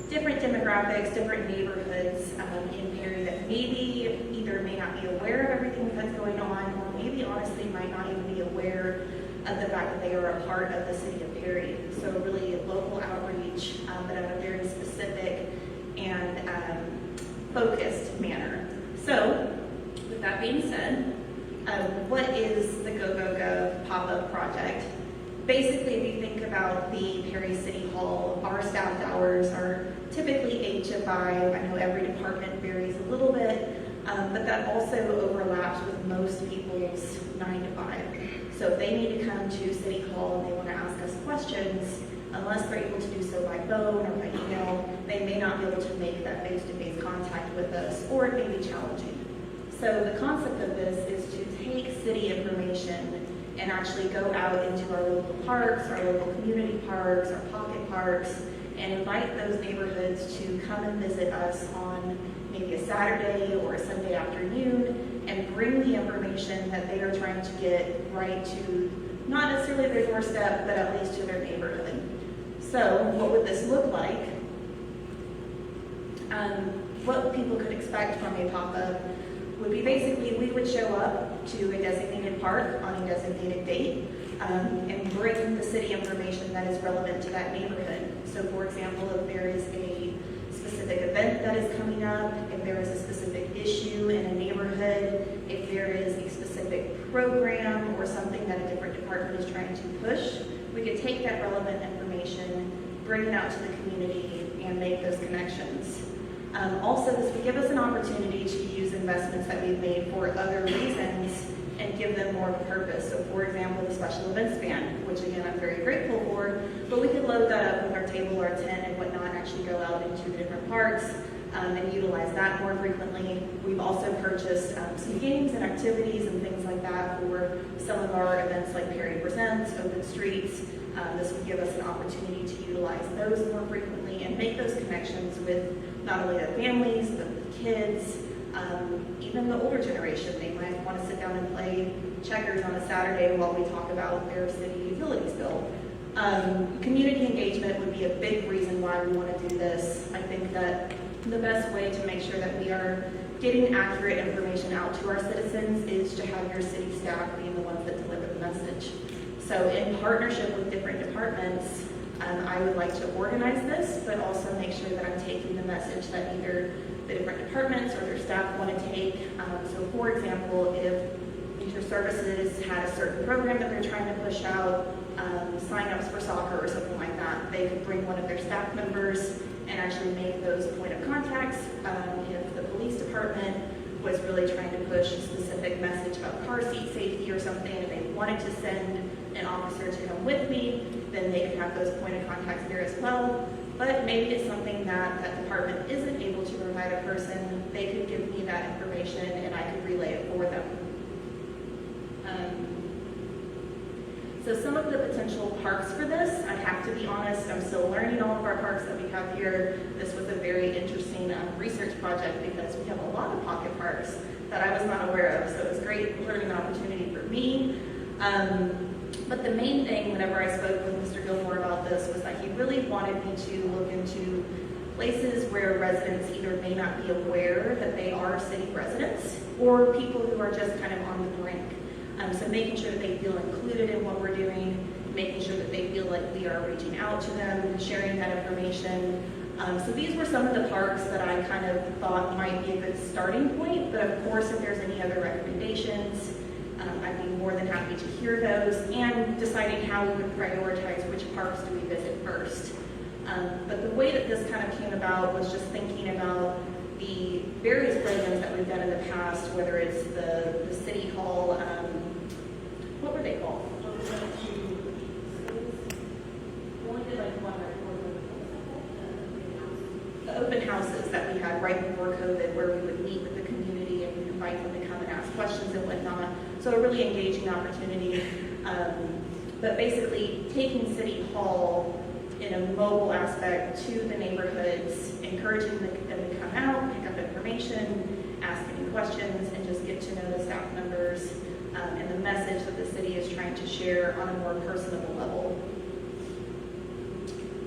different demographics, different neighborhoods in Perry that maybe either may not be aware of everything that's going on, or maybe honestly might not even be aware of the fact that they are a part of the City of Perry. So really local outreach, but in a very specific and focused manner. So with that being said, what is the Gogogo pop-up project? Basically, if you think about the Perry City Hall, our staffed hours are typically 8 to 5. I know every department varies a little bit, but that also overlaps with most people's 9 to 5. So if they need to come to City Hall and they want to ask us questions, unless they're able to do so by phone or by email, they may not be able to make that face-to-face contact with us, or it may be challenging. So the concept of this is to take city information and actually go out into our local parks, our local community parks, our pocket parks, and invite those neighborhoods to come and visit us on maybe a Saturday or a Sunday afternoon, and bring the information that they are trying to get right to, not necessarily their doorstep, but at least to their neighborhood. So what would this look like? What people could expect from a pop-up would be basically we would show up to a designated park on a designated date and bring the city information that is relevant to that neighborhood. So for example, if there is a specific event that is coming up, if there is a specific issue in a neighborhood, if there is a specific program or something that a different department is trying to push, we could take that relevant information, bring it out to the community, and make those connections. Also, this would give us an opportunity to use investments that we've made for other reasons and give them more of a purpose. So for example, the special events ban, which again I'm very grateful for, but we could load that up with our table, our tent, and whatnot, and actually go out into the different parks and utilize that more frequently. We've also purchased some games and activities and things like that for some of our events like Perry Presents, Open Streets. This would give us an opportunity to utilize those more frequently and make those connections with not only the families, but the kids, even the older generation. They might want to sit down and play checkers on a Saturday while we talk about their city utilities bill. Community engagement would be a big reason why we want to do this. I think that the best way to make sure that we are getting accurate information out to our citizens is to have your city staff being the ones that deliver the message. So in partnership with different departments, I would like to organize this, but also make sure that I'm taking the message that either the different departments or their staff want to take. So for example, if Inter-Services had a certain program that they're trying to push out, sign-ups for soccer or something like that, they could bring one of their staff members and actually make those point of contacts. If the police department was really trying to push a specific message about car seat safety or something, and they wanted to send an officer to come with me, then they could have those point of contacts there as well. But maybe it's something that that department isn't able to provide a person. They could give me that information and I could relay it for them. So some of the potential parks for this, I have to be honest, I'm still learning all of our parks that we have here. This was a very interesting research project because we have a lot of pocket parks that I was not aware of. So it was great learning opportunity for me. But the main thing, whenever I spoke with Mr. Gilmore about this, was that he really wanted me to look into places where residents either may not be aware that they are city residents or people who are just kind of on the brink. So making sure that they feel included in what we're doing, making sure that they feel like we are reaching out to them, sharing that information. So these were some of the parks that I kind of thought might be a good starting point, but of course if there's any other recommendations, I'd be more than happy to hear those, and deciding how we would prioritize which parks do we visit first. But the way that this kind of came about was just thinking about the various programs that we've done in the past, whether it's the City Hall, what were they called? The open houses that we had right before COVID, where we would meet with the community and invite them to come and ask questions and whatnot. So a really engaging opportunity. But basically taking City Hall in a mobile aspect to the neighborhoods, encouraging them to come out, pick up information, ask any questions, and just get to know the staff members and the message that the city is trying to share on a more personable level.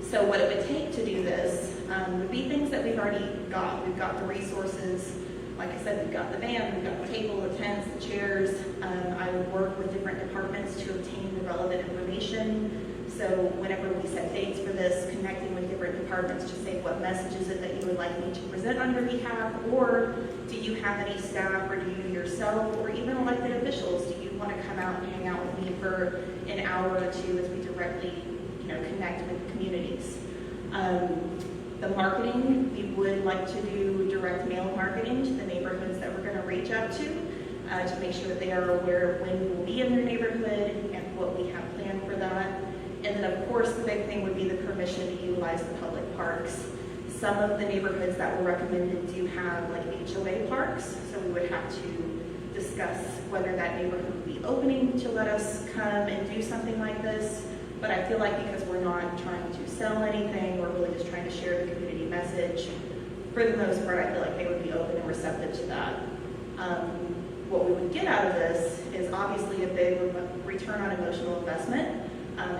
So what it would take to do this would be things that we've already got. We've got the resources. Like I said, we've got the band, we've got the table, the tents, the chairs. I would work with different departments to obtain the relevant information. So whenever we set dates for this, connecting with different departments to say what message is it that you would like me to present on your behalf, or do you have any staff, or do you yourself, or even elected officials, do you want to come out and hang out with me for an hour or two as we directly, connect with communities? The marketing, we would like to do direct mail marketing to the neighborhoods that we're going to reach out to make sure that they are aware of when we will be in their neighborhood and what we have planned for that. And then of course the big thing would be the permission to utilize the public parks. Some of the neighborhoods that were recommended do have like HOA parks, so we would have to discuss whether that neighborhood would be opening to let us come and do something like this. But I feel like because we're not trying to sell anything, we're really just trying to share the community message. For the most part, I feel like they would be open and receptive to that. What we would get out of this is obviously a big return on emotional investment,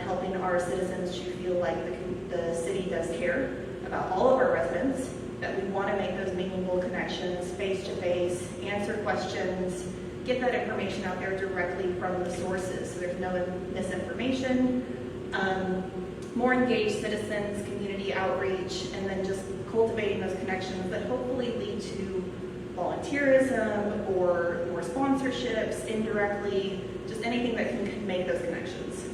helping our citizens to feel like the city does care about all of our residents, that we want to make those meaningful connections face-to-face, answer questions, get that information out there directly from the sources so there's no misinformation. More engaged citizens, community outreach, and then just cultivating those connections that hopefully lead to volunteerism or more sponsorships indirectly, just anything that can make those connections.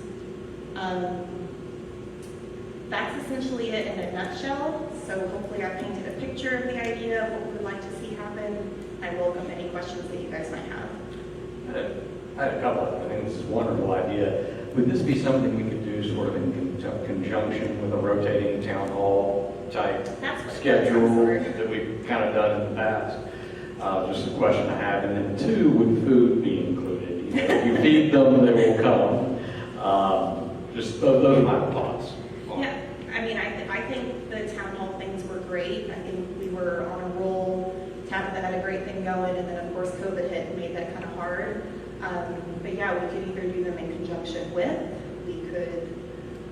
That's essentially it in a nutshell. So hopefully I painted a picture of the idea of what we would like to see happen. I welcome any questions that you guys might have. I had a couple. I think this is a wonderful idea. Would this be something we could do sort of in conjunction with a rotating town hall type schedule that we've kind of done in the past? Just a question I have. And then two, would food be included? If you feed them, they will come. Just those are my thoughts. Yeah, I mean, I think the town hall things were great. I think we were on a roll. Tabitha had a great thing going, and then of course COVID hit and made that kind of hard. But yeah, we could either do them in conjunction with, we could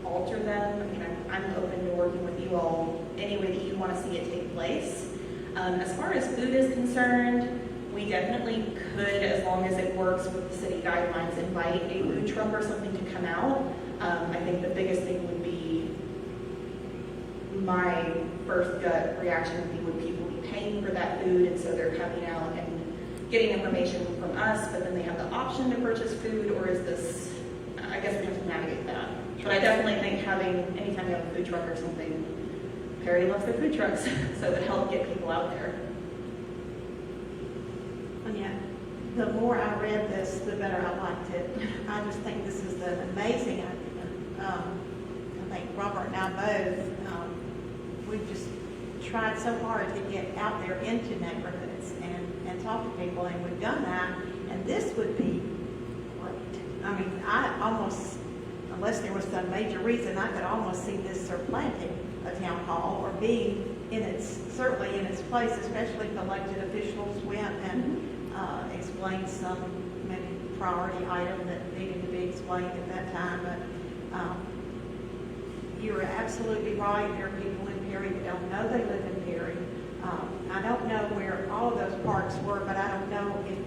alter them. I mean, I'm open to working with you all any way that you want to see it take place. As far as food is concerned, we definitely could, as long as it works with the city guidelines, invite a food truck or something to come out. I think the biggest thing would be my first gut reaction would be, would people be paying for that food? And so they're coming out and getting information from us, but then they have the option to purchase food, or is this, I guess we have to navigate that. But I definitely think anytime you have a food truck or something, Perry loves their food trucks, so it would help get people out there. And yet, the more I read this, the better I liked it. I just think this is an amazing idea. I think Robert and I both, we've just tried so hard to get out there into neighborhoods and talk to people, and we've done that, and this would be great. I mean, I almost, unless there was some major reason, I could almost see this supplanting a town hall, or being certainly in its place, especially if elected officials went and explained some maybe priority item that needed to be explained at that time. But you're absolutely right. There are people in Perry that don't know they live in Perry. I don't know where all of those parks were, but I don't know if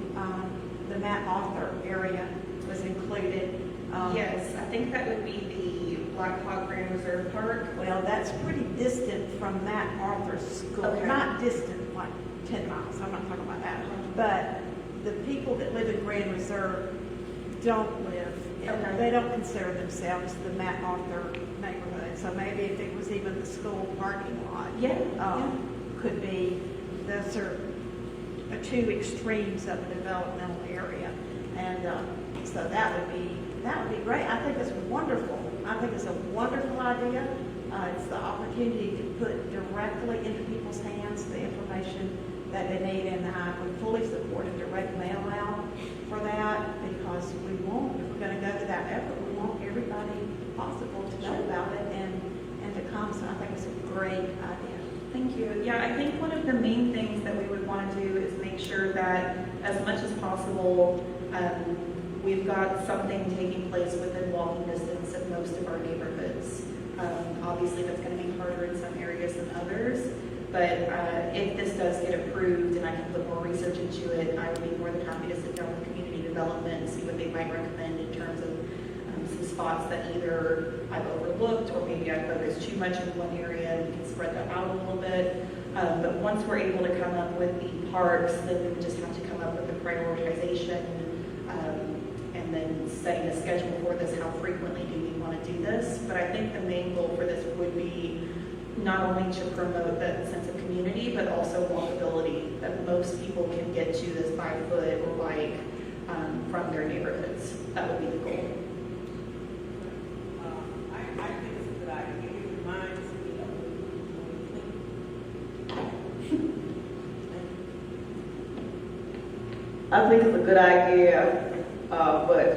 the Matt Arthur area was included. Yes, I think that would be the Black Hawk Grand Reserve Park. Well, that's pretty distant from Matt Arthur's school. Okay. Not distant, like 10 miles. I'm not talking about that. But the people that live in Grand Reserve don't live, Okay. they don't consider themselves the Matt Arthur neighborhood. So maybe if it was even the school parking lot, could be, those are two extremes of a developmental area. And so that would be great. I think it's wonderful. I think it's a wonderful idea. It's the opportunity to put directly into people's hands the information that they need, and I would fully support a direct mail out for that, because we want, if we're going to go to that effort, we want everybody possible to know about it and to come. So I think it's a great idea. Thank you. Yeah, I think one of the main things that we would want to do is make sure that as much as possible, we've got something taking place within walking distance of most of our neighborhoods. Obviously, that's going to be harder in some areas than others, but if this does get approved and I can put more research into it, I would be more than happy to sit down with community development and see what they might recommend in terms of some spots that either I've overlooked, or maybe I've focused too much in one area and we can spread that out a little bit. But once we're able to come up with the parks, then we would just have to come up with the prioritization, and then setting a schedule for this. How frequently do we want to do this? But I think the main goal for this would be not only to promote that sense of community, but also walkability, that most people can get to this by foot or bike from their neighborhoods. That would be the goal. I think it's a good idea. It reminds me of I think it's a good idea, but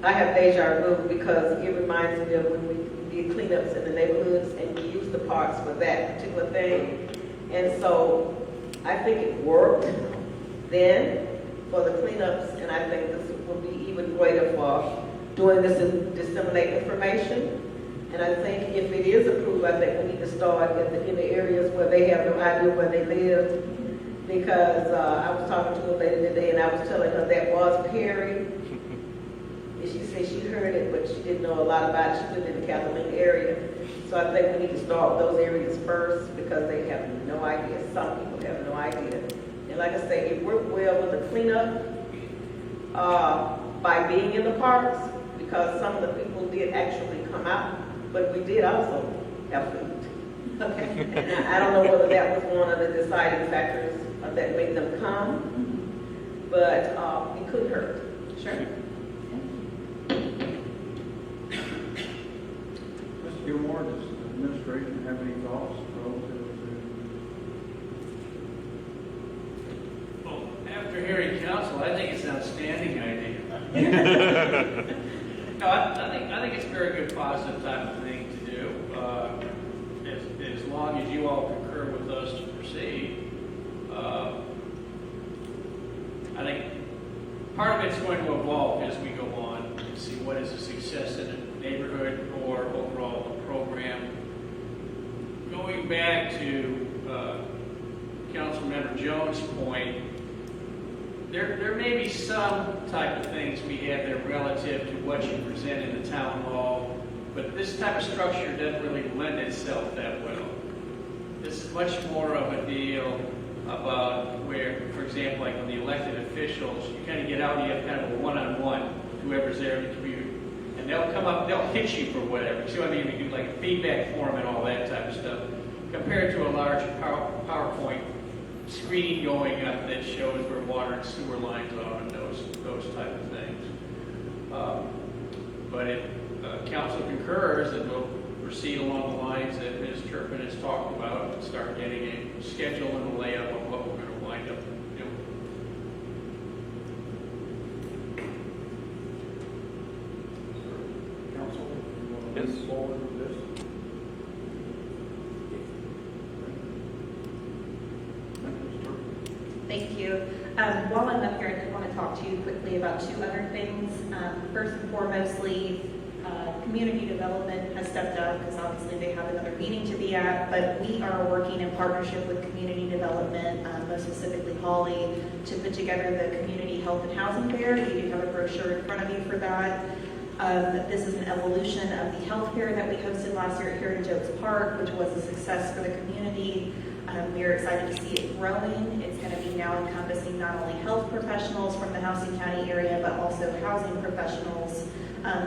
I have deja vu because it reminds me of when we did cleanups in the neighborhoods and we used the parks for that particular thing. And so I think it worked then for the cleanups, and I think this will be even greater for doing this and disseminate information. And I think if it is approved, I think we need to start in the areas where they have no idea where they live. Because I was talking to a lady today and I was telling her that was Perry. And she said she heard it, but she didn't know a lot about it. She lived in the Catalina area. So I think we need to start with those areas first, because they have no idea. Some people have no idea. And like I say, it worked well with the cleanup by being in the parks, because some of the people did actually come out, but we did also have food. Okay. And I don't know whether that was one of the deciding factors that made them come, but it couldn't hurt. Sure. Mr. Gilmore, does the administration have any thoughts relative to? Well, after hearing council, I think it's an outstanding idea. No, I think it's a very good, positive type of thing to do. As long as you all concur with us to proceed, I think part of it's going to evolve as we go on to see what is a success in a neighborhood or overall a program. Going back to Councilmember Jones' point, there may be some type of things we have there relative to what you present in the town hall, but this type of structure doesn't really lend itself that well. much more of a deal about where, for example, like when the elected officials, you kind of get out and you have kind of a one-on-one with whoever's there in the community. And they'll come up, they'll hit you for whatever. You see what I mean? We do like a feedback forum and all that type of stuff. Compared to a large PowerPoint screen going up that shows where water and sewer lines are and those type of things. But if council concurs, then we'll proceed along the lines that Ms. Turpin has talked about and start getting a schedule and a layout of what we're going to wind up doing. Council, you want to move forward with this? Thank you. While I'm up here, I did want to talk to you quickly about two other things. First and foremostly, community development has stepped up because obviously they have another meeting to be at, but we are working in partnership with community development, most specifically Holly, to put together the community health and housing fair. You do have a brochure in front of you for that. This is an evolution of the health fair that we hosted last year at Heritage Oaks Park, which was a success for the community. We are excited to see it growing. It's going to be now encompassing not only health professionals from the Houston County area, but also housing professionals.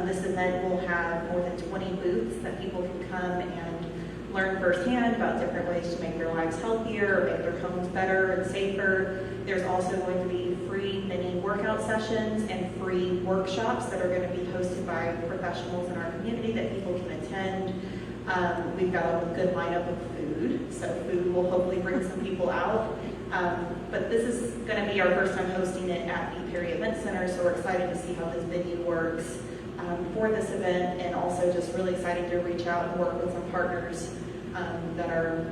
This event will have more than 20 booths that people can come and learn firsthand about different ways to make their lives healthier, make their homes better and safer. There's also going to be free mini workout sessions and free workshops that are going to be hosted by professionals in our community that people can attend. We've got a good lineup of food, so food will hopefully bring some people out. But this is going to be our first time hosting it at the Perry Event Center, so we're excited to see how this venue works for this event, and also just really excited to reach out and work with some partners that are,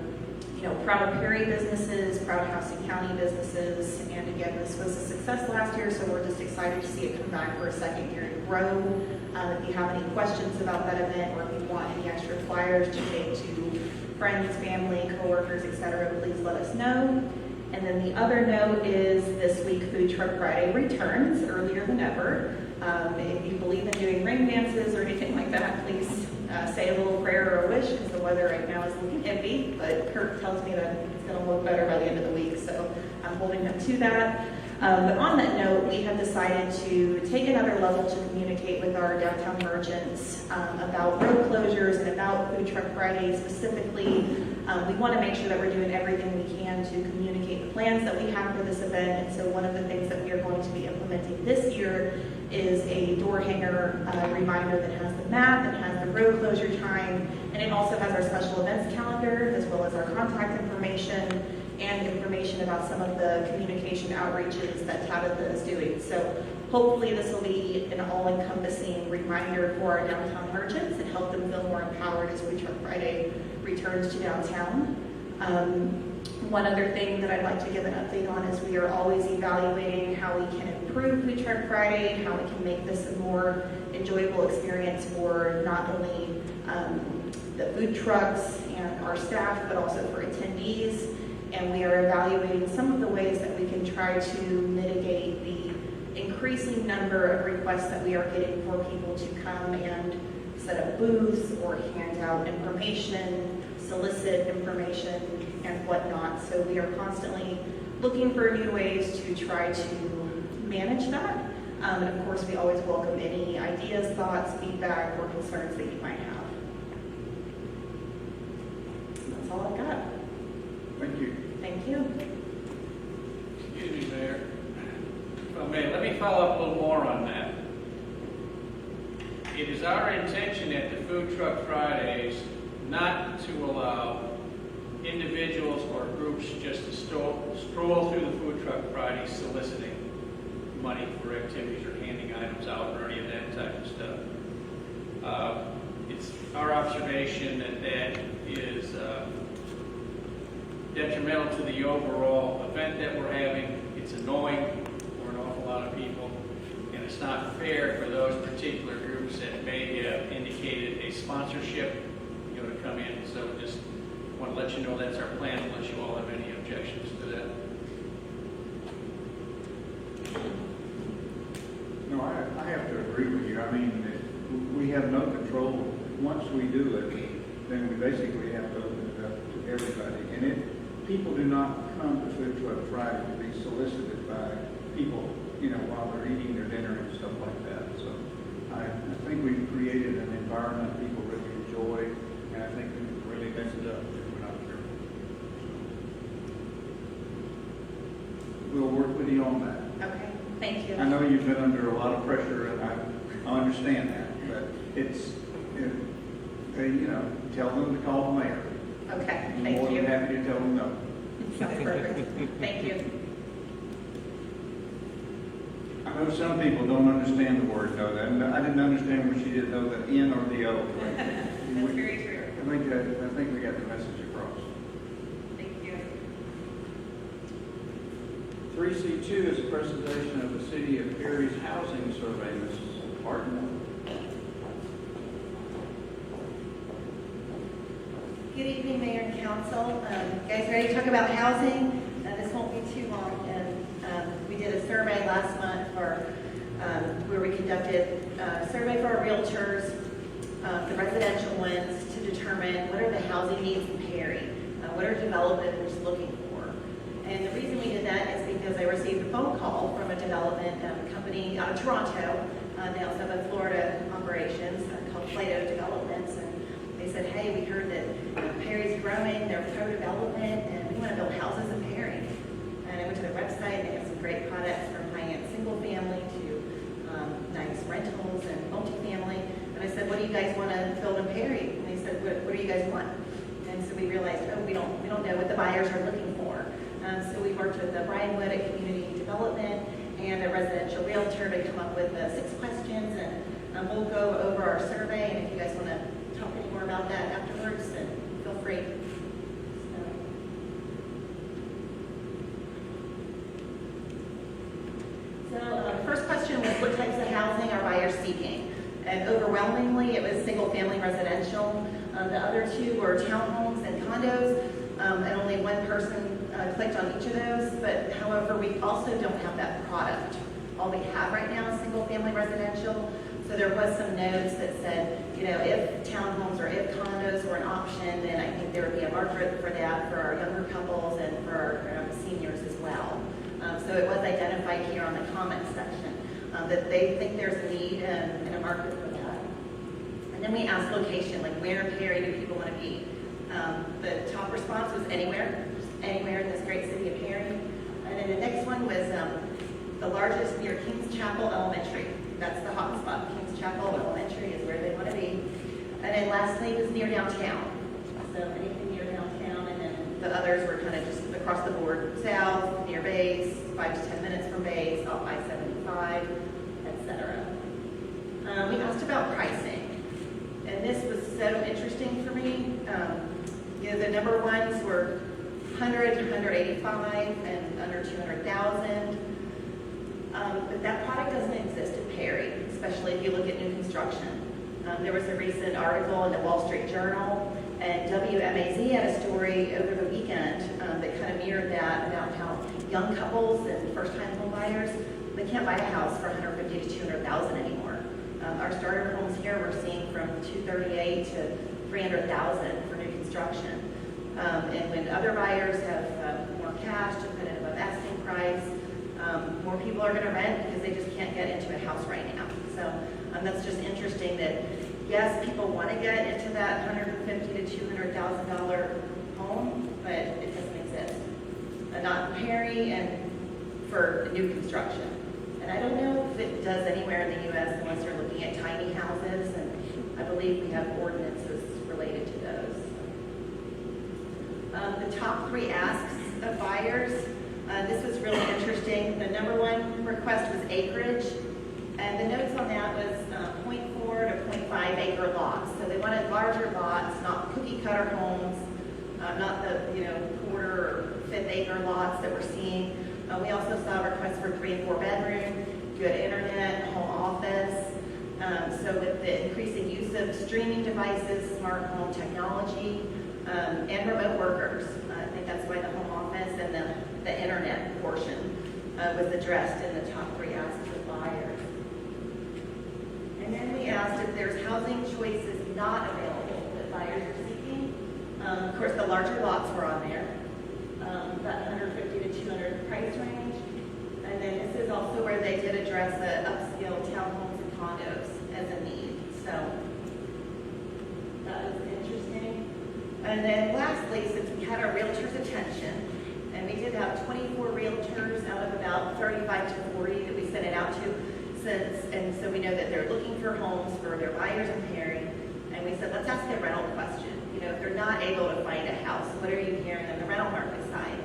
proud Perry businesses, proud Houston County businesses. And again, this was a success last year, so we're just excited to see it come back for a second year in a row. If you have any questions about that event, or if you want any extra flyers to take to friends, family, coworkers, etc., please let us know. And then the other note is this week Food Truck Friday returns earlier than ever. If you believe in doing ring dances or anything like that, please say a little prayer or a wish, because the weather right now is looking iffy, but Kurt tells me that it's going to look better by the end of the week, so I'm holding him to that. But on that note, we have decided to take another level to communicate with our downtown merchants about road closures and about Food Truck Friday specifically. We want to make sure that we're doing everything we can to communicate the plans that we have for this event. And so one of the things that we are going to be implementing this year is a door hanger reminder that has the map, it has the road closure time, and it also has our special events calendar, as well as our contact information and information about some of the communication outreaches that Tabitha is doing. So hopefully this will be an all-encompassing reminder for our downtown merchants and help them feel more empowered as Food Truck Friday returns to downtown. One other thing that I'd like to give an update on is we are always evaluating how we can improve Food Truck Friday, how we can make this a more enjoyable experience for not only the food trucks and our staff, but also for attendees. And we are evaluating some of the ways that we can try to mitigate the increasing number of requests that we are getting for people to come and set up booths or hand out information, solicit information, and whatnot. So we are constantly looking for new ways to try to manage that. And of course, we always welcome any ideas, thoughts, feedback, or concerns that you might have. That's all I've got. Thank you. Thank you. Excuse me, Mayor. If I may, let me follow up a little more on that. It is our intention at the Food Truck Fridays not to allow individuals or groups just to stroll through the Food Truck Fridays soliciting money for activities or handing items out or any of that type of stuff. It's our observation that that is detrimental to the overall event that we're having. It's annoying for an awful lot of people, and it's not fair for those particular groups that may have indicated a sponsorship, to come in. So just want to let you know that's our plan, unless you all have any objections to that. No, I have to agree with you. I mean, we have no control. Once we do it, then we basically have to open it up to everybody. And people do not come to Food Truck Friday to be solicited by people, while they're eating their dinner and stuff like that. So I think we've created an environment people really enjoy, and I think we really mess it up if we're not careful. So we'll work with you on that. Okay, thank you. I know you've been under a lot of pressure, and I understand that, but tell them to call the mayor. Okay, I'm thank more you. than happy to tell them no. Perfect. Thank you. I know some people don't understand the word no. I didn't understand where she didn't know the N or the O. That's very true. I think we got the message across. Thank you. 3C2 is a presentation of the City of Perry's housing survey. Mrs. Martin. Good evening, Mayor and Council. You guys ready to talk about housing? This won't be too long. And we did a survey last month where we conducted a survey for our realtors, the residential ones, to determine what are the housing needs in Perry, what are developers looking for. And the reason we did that is because I received a phone call from a development company out of Toronto. They also have a Florida operations called Plato Developments. They said, hey, we heard that Perry's growing, they're pro-development, and we want to build houses in Perry. And I went to their website, and they have some great products from high-end single-family to nice rentals and multifamily. And I said, what do you guys want to build in Perry? And they said, what do you guys want? And so we realized, we don't know what the buyers are looking for. So we worked with the Brian Wood at Community Development and a residential realtor to come up with 6 questions, and we'll go over our survey, and if you guys want to talk any more about that afterwards, then feel free. So first question was, what types of housing are buyers seeking? And overwhelmingly, it was single-family residential. The other 2 were townhomes and condos, and only 1 person clicked on each of those. But however, we also don't have that product. All we have right now is single-family residential. So there was some notes that said, if townhomes or if condos were an option, then I think there would be a market for that for our younger couples and for our seniors as well. So it was identified here on the comments section that they think there's a need and a market for that. And then we asked location, like where in Perry do people want to be? The top response was anywhere in this great city of Perry. And then the next one was the largest near Kings Chapel Elementary. That's the hot spot. Kings Chapel Elementary is where they want to be. And then lastly was near downtown. So anything near downtown, and then the others were kind of just across the board. South, near Bays, 5 to 10 minutes from Bays, off I-75, etc. We asked about pricing. And this was so interesting for me. The number ones were 100 to 185 and under 200,000. But that product doesn't exist in Perry, especially if you look at new construction. There was a recent article in the Wall Street Journal, and WMAZ had a story over the weekend that kind of mirrored that about how young couples and first-time home buyers, they can't buy a house for 150 to 200,000 anymore. Our starter homes here we're seeing from 238 to 300,000 for new construction. And when other buyers have more cash to put in above asking price, more people are going to rent because they just can't get into a house right now. So that's just interesting that, yes, people want to get into that $150,000 to $200,000 home, but it doesn't exist. Not in Perry and for new construction. And I don't know if it does anywhere in the U.S. unless you're looking at tiny houses, and I believe we have ordinances related to those. The top 3 asks of buyers. This was really interesting. The number 1 request was acreage, and the notes on that was 0.4 to 0.5 acre lots. So they wanted larger lots, not cookie cutter homes, not the quarter or 5th acre lots that we're seeing. We also saw requests for 3 and 4 bedroom, good internet, home office. So with the increasing use of streaming devices, smart home technology, and remote workers, I think that's why the home office and the internet portion was addressed in the top 3 asks for buyers. And then we asked if there's housing choices not available that buyers are seeking. Of course, the larger lots were on there, that 150 to 200 price range. And then this is also where they did address the upscale townhomes and condos as a need. So that was interesting. And then lastly, since we had our realtors' attention, and we did have 24 realtors out of about 35 to 40 that we sent it out to, and so we know that they're looking for homes for their buyers in Perry. And we said, let's ask the rental question. You know, if they're not able to find a house, what are you hearing on the rental market side?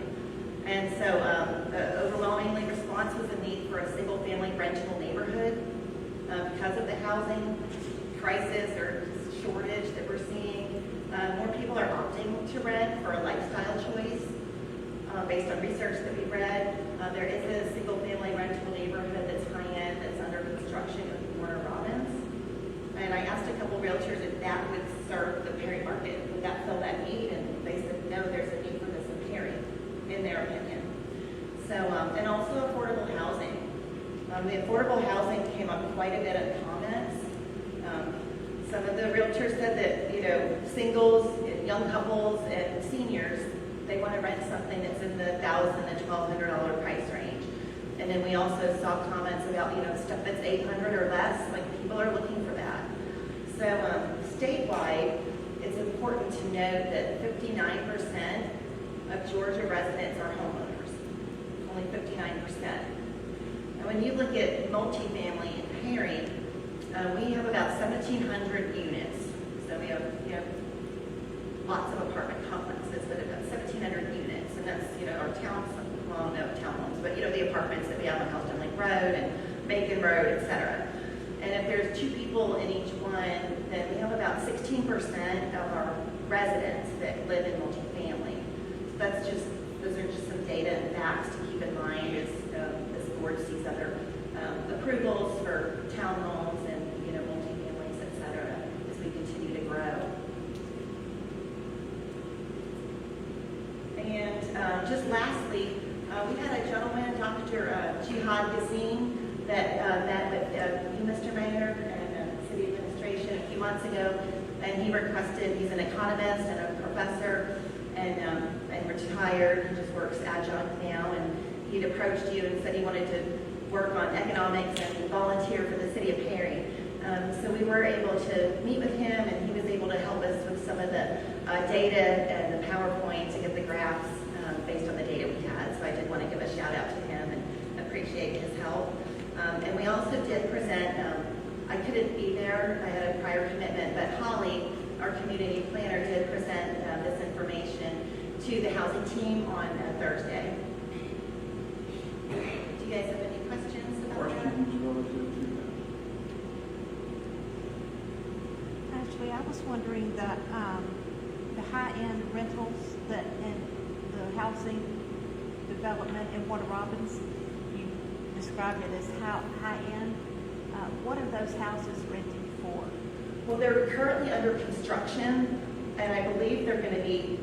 And so the overwhelmingly response was a need for a single-family rental neighborhood because of the housing crisis or shortage that we're seeing. More people are opting to rent for a lifestyle choice based on research that we read. There is a single-family rental neighborhood that's high-end that's under construction with Warner Robins. And I asked a couple realtors if that would serve the Perry market. Would that fill that need? And they said, no, there's a need for this in Perry, in their opinion. So, and also affordable housing. The affordable housing came up quite a bit in comments. Some of the realtors said that, you know, singles, young couples, and seniors, they want to rent something that's in the $1,000 to $1,200 price range. And then we also saw comments about, you know, stuff that's $800 or less, like people are looking for that. So statewide, it's important to note that 59% of Georgia residents are homeowners, only 59%. And when you look at multifamily in Perry, we have about 1,700 units. So we have, you know, lots of apartment complexes, but about 1,700 units. And that's, you know, our towns, well, no townhomes, but, you know, the apartments that we have on Houston Lake Road and Macon Road, et cetera. And if there's 2 people in each one, then we have about 16% of our residents that live in multifamily. So that's just, those are just some data and facts to keep in mind as this board sees other approvals for townhomes and, you know, multifamilies, et cetera, as we continue to grow. And just lastly, we had a gentleman, Dr. Jihad Gazim, that met with you, Mr. Mayor, and city administration a few months ago, and he requested, he's an economist and a professor, and retired, he just works adjunct now, and he'd approached you and said he wanted to work on economics and volunteer for the city of Perry. So we were able to meet with him, and he was able to help us with some of the data and the PowerPoint to get the graphs based on the data we had. So I did want to give a shout out to him and appreciate his help. And we also did present, I couldn't be there, I had a prior commitment, but Holly, our community planner, did present this information to the housing team on Thursday. Do you guys have any questions about that? Questions relative to that? Actually, I was wondering that the high-end rentals that in the housing development in Warner Robins, you described it as high-end. What are those houses renting for? Well, they're currently under construction, and I believe they're going to be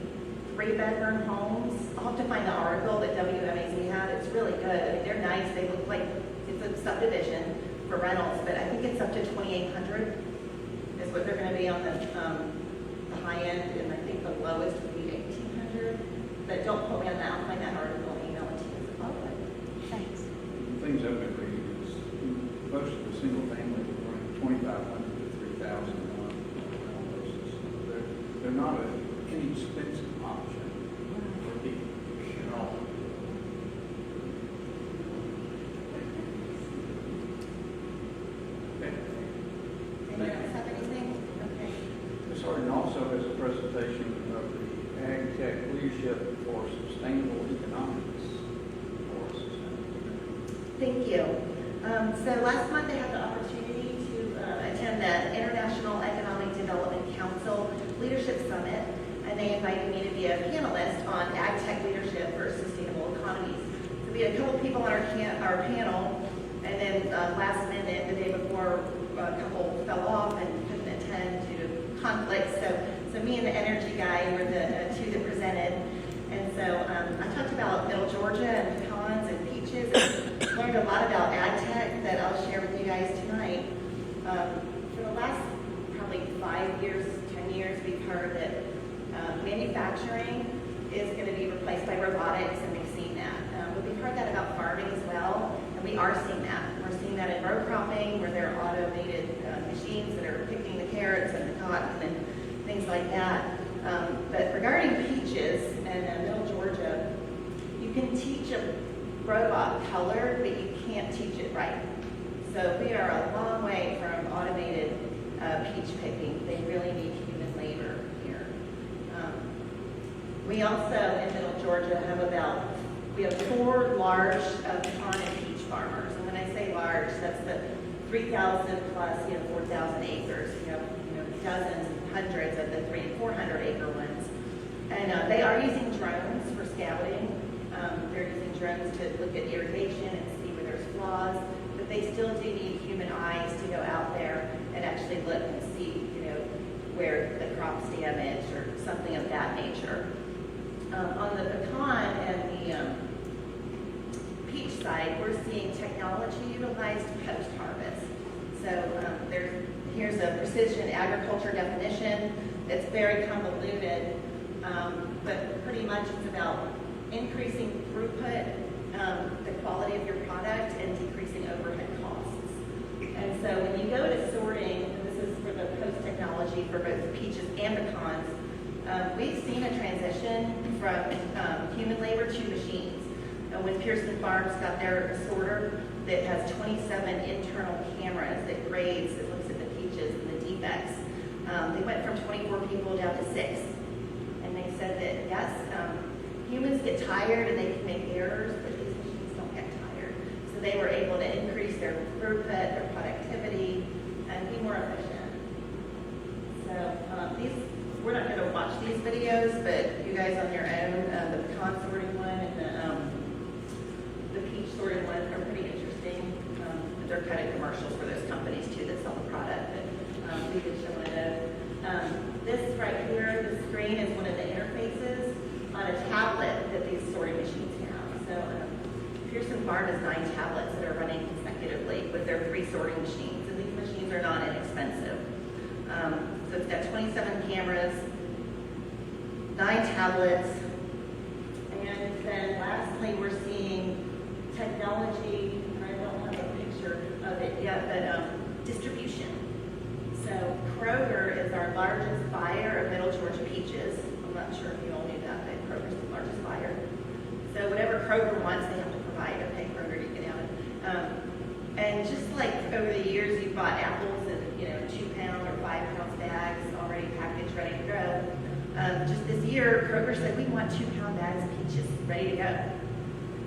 3-bedroom homes. I'll have to find the article that WMAZ had. It's really good. I mean, they're nice. They look like it's a subdivision for rentals, but I think it's up to 2,800 is what they're going to be on the high end, and I think the lowest would be 1,800. But don't quote me on that. I'll find that article and email it to you as well. Thanks. Things I've been reading is most of the single families are running 2,500 to 3,000 a month on a rental basis. They're not an inexpensive option for people at all. Anyone else have anything? Okay. Ms. Harden also has a presentation of the Ag Tech Leadership for Sustainable Economics. Thank you. So last month I had the opportunity to attend the International Economic Development Council Leadership Summit, and they invited me to be a panelist on ag tech leadership for sustainable economies. So we had a couple people on our panel, and then last minute, the day before, a couple fell off and couldn't attend due to conflicts. So me and the energy guy were the two that presented. And so I talked about Middle Georgia and pecans and peaches, and learned a lot about ag tech that I'll share with you guys tonight. For the last probably 5 years, 10 years, we've heard that manufacturing manufacturing is going to be replaced by robotics, and we've seen that. But we've heard that about farming as well, and we are seeing that. We're seeing that in row cropping, where there are automated machines that are picking the carrots and the cotton and things like that. But regarding peaches in Middle Georgia, you can teach a robot color, but you can't teach it right. So we are a long way from automated peach picking. They really need human labor here. We also, in Middle Georgia, we have 4 large pecan and peach farmers. And when I say large, that's the 3,000 plus, 4,000 acres. You have, dozens and hundreds of the 300 and 400 acre ones. And they are using drones for scouting. They're using drones to look at irrigation and see where there's flaws. But they still do need human eyes to go out there and actually look and see, where the crop's damaged or something of that nature. On the pecan and the peach side, we're seeing technology utilized post-harvest. So here's a precision agriculture definition. It's very convoluted, but pretty much it's about increasing throughput, the quality of your product, and decreasing overhead costs. And so when you go to sorting, and this is for the post-technology for both peaches and pecans, we've seen a transition from human labor to machines. When Pearson Farms got their sorter that has 27 internal cameras that grades, that looks at the peaches and the defects, they went from 24 people down to 6. And they said that, yes, humans get tired and they can make errors, but these machines don't get tired. So they were able to increase their throughput, their productivity, and be more efficient. So we're not going to watch these videos, but you guys on your own, the pecan sorting one and the peach sorting one are pretty interesting. They're kind of commercials for those companies too that sell the product, but we could show one of those. This right here, the screen is one of the interfaces on a tablet that these sorting machines have. So Pearson Farm has 9 tablets that are running consecutively with their 3 sorting machines, and these machines are not inexpensive. So it's got 27 cameras, 9 tablets, and then lastly we're seeing technology, and I don't have a picture of it yet, but distribution. So Kroger is our largest buyer of Middle Georgia peaches. I'm not sure if you all knew that, but Kroger's the largest buyer. So whatever Kroger wants, they have to provide. Okay, Kroger, you get out. And just like over the years, you bought apples in 2-pound or 5-pound bags, already packaged, ready to go. Just this year, Kroger said we want 2-pound bags of peaches ready to go.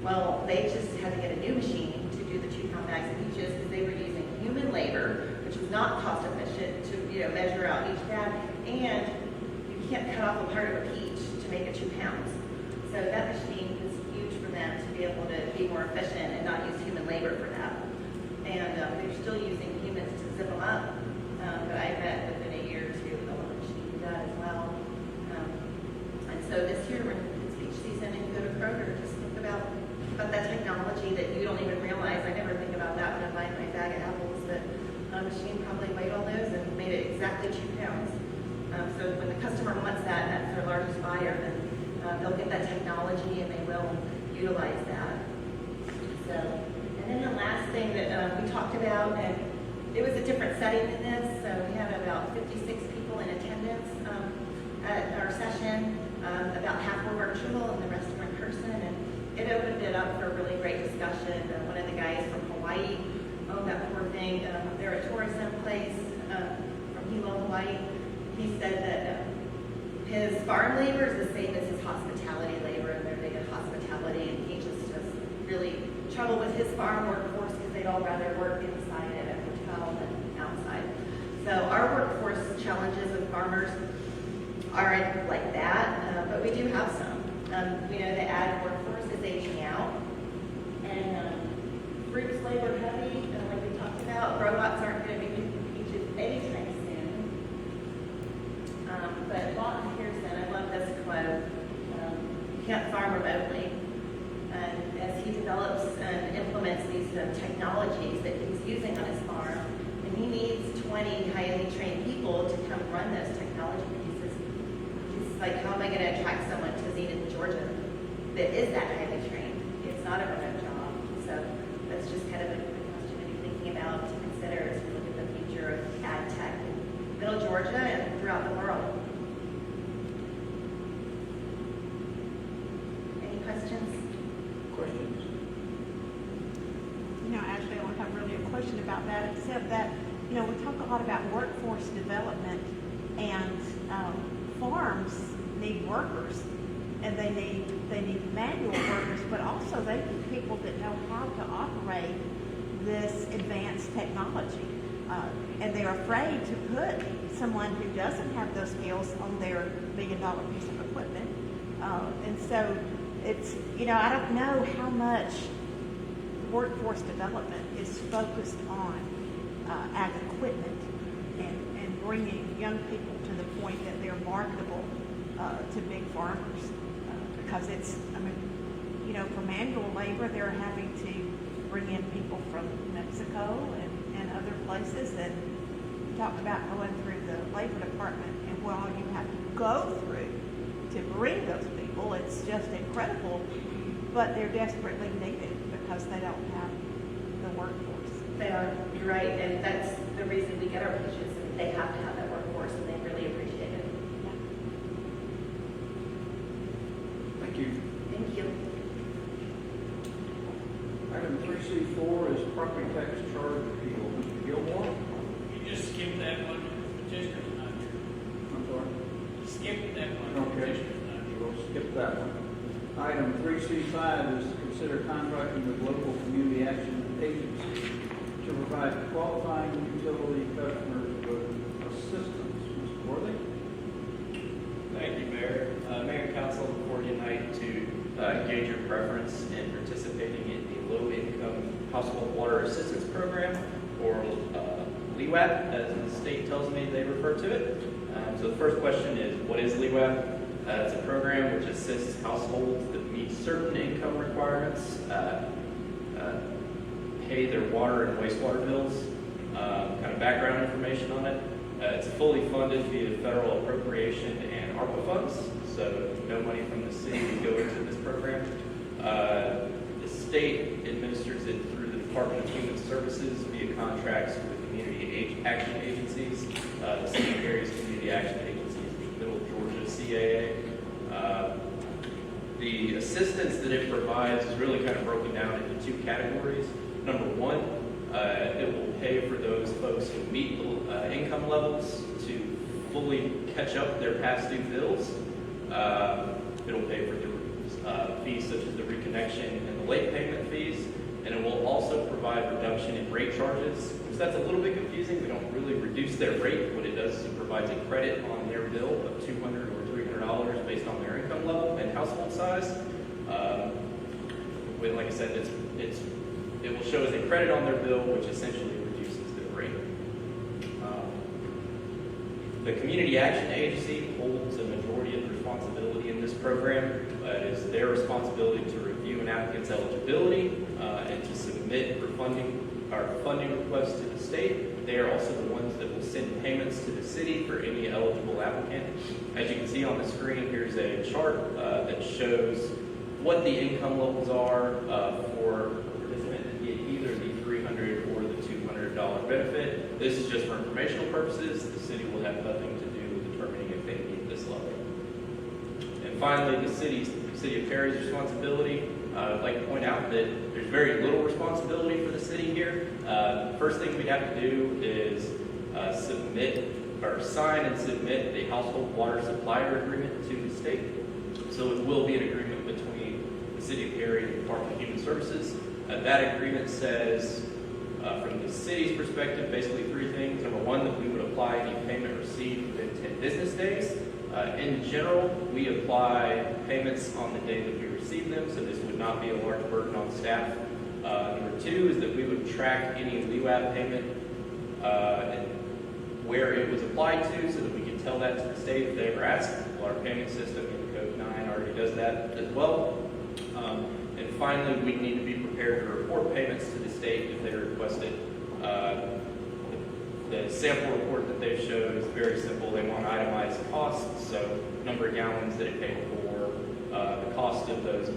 Well, they just had to get a new machine to do the 2-pound bags of peaches because they were using human labor, which was not cost efficient to measure out each bag, and you can't cut off a part of a peach to make it 2 pounds. So that machine is huge for them to be able to be more efficient and not use human labor for that. And they're still using humans to zip them up. But I bet within a year or 2, they'll have a machine do that as well. And so this year, when it's peach season and you go to Kroger, just think about that technology that you don't even realize. I never think about that when I'm buying my bag of apples, but a machine probably weighed all those and made it exactly 2 pounds. So when the customer wants that, and that's their largest buyer, then they'll get that technology and they will utilize that. So, and then the last thing that we talked about, and it was a different setting than this, so we had about 56 people in attendance at our session. About half were virtual and the rest were in person, and it opened it up for a really great discussion. One of the guys from Hawaii, that poor thing, they're a tourism place from Hilo, Hawaii. He said that his farm labor is the same as his hospitality labor, and they're big in hospitality, and he just has really trouble with his farm workforce because they'd all rather work inside at a hotel than outside. So our workforce challenges with farmers aren't like that, but we do have some. We know the ag workforce is aging out, and fruit's labor heavy, like we talked about. Robots aren't going to be picking peaches anytime soon. But Lawton Pearson, I love this quote, you can't farm remotely. And as he develops and implements these technologies that he's using on his farm, and he needs 20 highly trained people to come run those technology pieces, he's like, how am I gonna attract someone to Zenith, Georgia that is that highly trained? It's not a remote job. So that's just kind of a question to be thinking about, to consider as we look at the future of ag tech in middle Georgia and throughout the world. Any questions? Questions? You know, actually, I don't have really a question about that, except that, you know, we talk a lot about workforce development, and farms need workers, and they need manual workers, but also they need people that know how to operate this advanced technology. And they're afraid to put someone who doesn't have those skills on their $1 million piece of equipment. And so it's, you know, I don't know how much workforce development is focused on ag equipment and bringing young people to the point that they're marketable to big farmers. Because it's, I mean, you know, for manual labor, they're having to bring in people from Mexico and other places. And you talk about going through the labor department and what all you have to go through to bring those people. It's just incredible, but they're desperately needed because they don't have the workforce. They are, you're right, and that's the reason we get our positions. They have to have that workforce, and they really appreciate it. Yeah. Thank you. Thank you. Item 3C4 is property tax charge appeal. Mr. Gilmore? You just skip that one, petitioner's not here. I'm sorry? Skip that one, Okay. petitioner's not here. We'll skip that one. Item 3C5 is to consider contracting with local community action agencies to provide qualifying utility customers with assistance. Mr. Worthing? Thank you, Mayor. Mayor and Council, before you tonight to gauge your preference in participating in the Low-Income Household Water Assistance Program, or LEWAP, as the state tells me they refer to it. So the first question is, what is LEWAP? It's a program which assists households that meet certain income requirements, pay their water and wastewater bills. Kind of background information on it. It's fully funded via federal appropriation and ARPA funds, so no money from the city would go into this program. The state administers it through the Department of Human Services via contracts with community action agencies. The city carries community action agencies, Middle Georgia CAA. The assistance that it provides is really kind of broken down into two categories. Number one, it will pay for those folks who meet the income levels to fully catch up their past due bills. It'll pay for the fees such as the reconnection and the late payment fees, and it will also provide reduction in rate charges, which that's a little bit confusing. We don't really reduce their rate. What it does is it provides a credit on their bill of $200 or $300 based on their income level and household size. Like I said, it will show as a credit on their bill, which essentially reduces their rate. The Community Action Agency holds a majority of the responsibility in this program. It is their responsibility to review an applicant's eligibility and to submit for funding requests to the state. They are also the ones that will send payments to the city for any eligible applicant. As you can see on the screen, here's a chart that shows what the income levels are for a participant to get either the $300 or the $200 benefit. This is just for informational purposes. The city will have nothing to do with determining if they meet this level. And finally, the city of Perry's responsibility. I'd like to point out that there's very little responsibility for the city here. First thing we have to do is sign and submit the household water supplier agreement to the state. So it will be an agreement between the City of Perry and the Department of Human Services. That agreement says, from the city's perspective, basically three things. Number one, that we would apply any payment received within 10 business days. In general, we apply payments on the day that we receive them, so this would not be a large burden on staff. Number two is that we would track any LEWAP payment and where it was applied to, so that we can tell that to the state if they ever ask. Well, our payment system in Code 9 already does that as well. And finally, we need to be prepared to report payments to the state if they request it. The sample report that they showed is very simple. They want itemized costs, so number of gallons that it paid for, the cost of those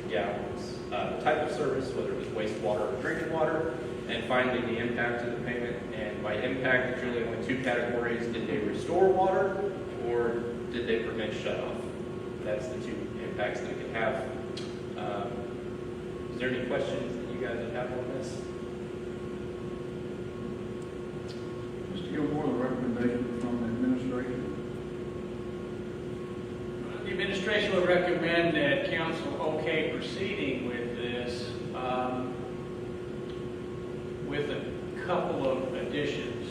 gallons, the type of service, whether it was wastewater or drinking water, and finally the impact of the payment. And by impact, there's really only two categories. Did they restore water or did they prevent shutoff? That's the two impacts that it could have. Is there any questions that you guys would have on this? Mr. Gilmore, the recommendation from the administration. The administration would recommend that council okay proceeding with this with a couple of additions.